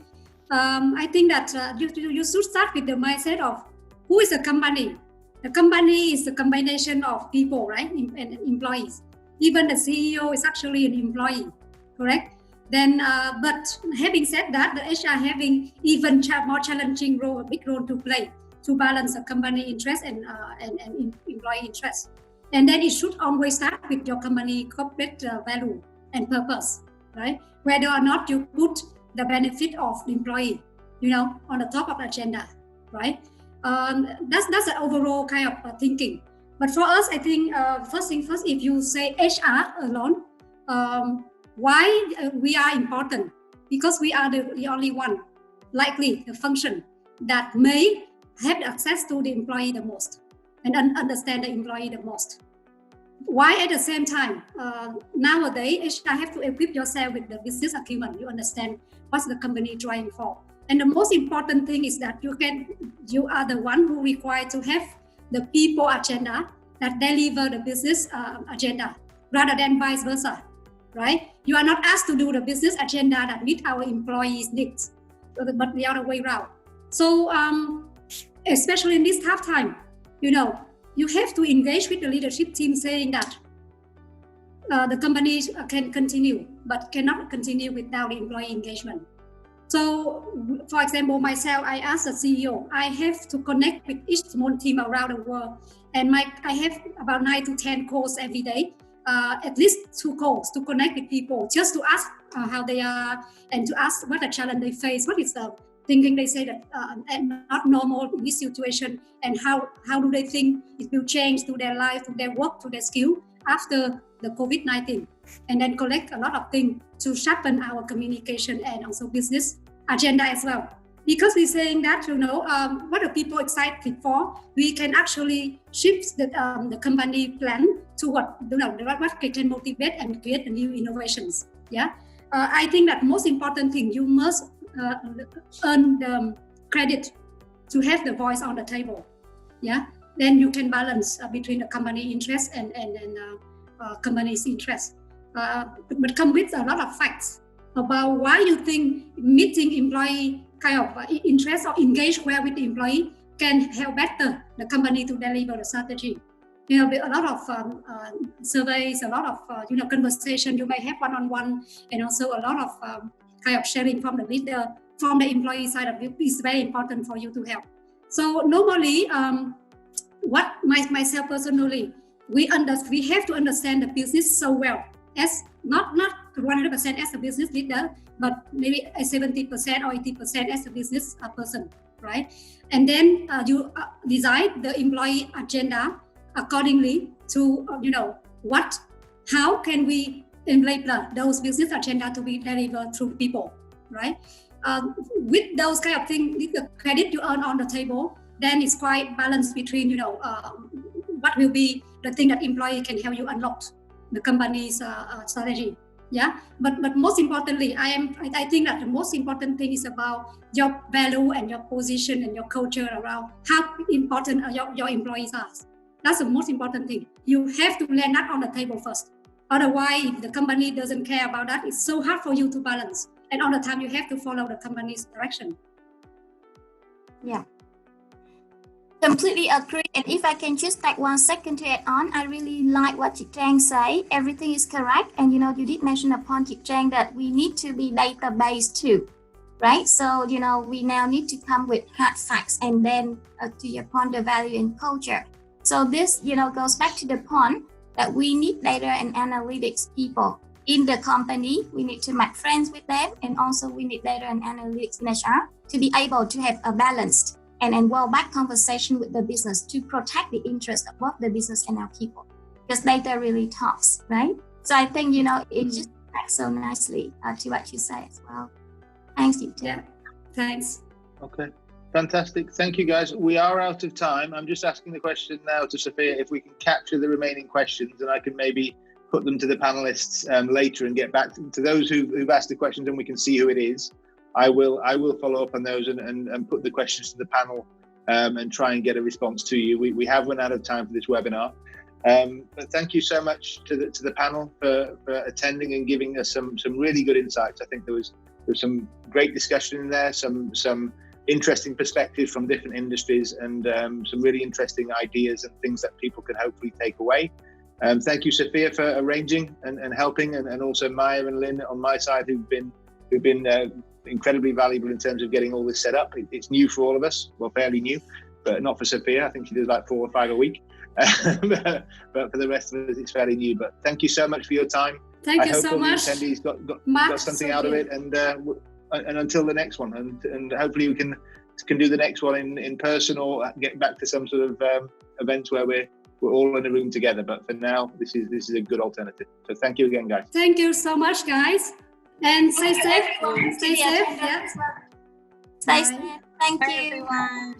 I think that you should start with the mindset of who is the company. The company is a combination of people, right? And employees. Even the CEO is actually an employee, correct? Then, but having said that, the HR having even more challenging role, a big role to play to balance the company interest and employee interest. And then it should always start with your company corporate value and purpose, right? Whether or not you put the benefit of the employee, on the top of the agenda, right? That's the overall kind of thinking. But for us, I think first thing first, if you say HR alone, why we are important? Because we are the only one, likely the function that may have access to the employee the most and understand the employee the most. Why at the same time, nowadays, HR have to equip yourself with the business acumen. You understand what's the company trying for. And the most important thing is that you are the one who required to have the people agenda that deliver the business agenda rather than vice versa, right? You are not asked to do the business agenda that meet our employees' needs, but the other way around. So especially in this tough time, you have to engage with the leadership team saying that the company can continue, but cannot continue without the employee engagement. So, for example, myself, I asked the CEO, I have to connect with each small team around the world. And I have about 9 to 10 calls every day, at least 2 calls to connect with people, just to ask how they are and to ask what the challenge they face, what is the thinking they say that not normal in this situation, and how do they think it will change to their life, to their work, to their skill after the COVID-19, and then collect a lot of things to sharpen our communication and also business agenda as well. Because we're saying that, what are people excited for, we can actually shift the company plan to what can motivate and create the new innovations. Yeah, I think that most important thing, you must earn the credit to have the voice on the table. Yeah, then you can balance between the company interest and company's interest. But come with a lot of facts about why you think meeting employee kind of interest or engage well with the employee can help better the company to deliver the strategy. A lot of surveys, a lot of conversation you may have one-on-one, and also a lot of kind of sharing from the leader, from the employee side of it is very important for you to help. So normally, what myself personally, we have to understand the business so well, as not 100% as a business leader, but maybe 70% or 80% as a business person, right? And then you design the employee agenda accordingly to how can we enable those business agenda to be delivered through people, right? With those kind of things, with the credit you earn on the table, then it's quite balanced between what will be the thing that employee can help you unlock the company's strategy. Yeah, but most importantly, I think that the most important thing is about your value and your position and your culture around how important your employees are. That's the most important thing. You have to land that on the table first. Otherwise, if the company doesn't care about that, it's so hard for you to balance. And all the time, you have to follow the company's direction. Yeah. Completely agree. And if I can just take 1 second to add on, I really like what Tran say. Everything is correct. And you did mention upon Tran that we need to be data-based too, right? So, we now need to come with hard facts and then to your point, the value and culture. So this, goes back to the point that we need data and analytics people in the company. We need to make friends with them, and also we need data and analytics in HR to be able to have a balanced and well-back conversation with the business to protect the interest of both the business and our people, because data really talks, right? So I think, it just connects so nicely to what you say as well. Thanks, you too. Yeah, thanks. Okay, fantastic. Thank you, guys. We are out of time. I'm just asking the question now to Sophia if we can capture the remaining questions, and I can maybe put them to the panelists later and get back to those who've asked the questions, and we can see who it is. I will follow up on those and put the questions to the panel and try and get a response to you. We have run out of time for this webinar, but thank you so much to the panel for attending and giving us some really good insights. I think there was some great discussion in there, some interesting perspectives from different industries, and some really interesting ideas and things that people can hopefully take away. Thank you, Sophia, for arranging and helping, and also Maya and Lien on my side, who've been incredibly valuable in terms of getting all this set up. It's new for all of us, well, fairly new, but not for Sophia. I think she does like 4 or 5 a week. But for the rest of us, it's fairly new. But thank you so much for your time. Thank you so much. I hope all the attendees got something out of it, and until the next one, and hopefully we can do the next one in person, or get back to some sort of events where we're all in a room together. But for now, this is a good alternative. So thank you again, guys. Thank you so much, guys. And stay safe. Stay safe. Yeah. Stay safe. Thank Bye, you. everyone.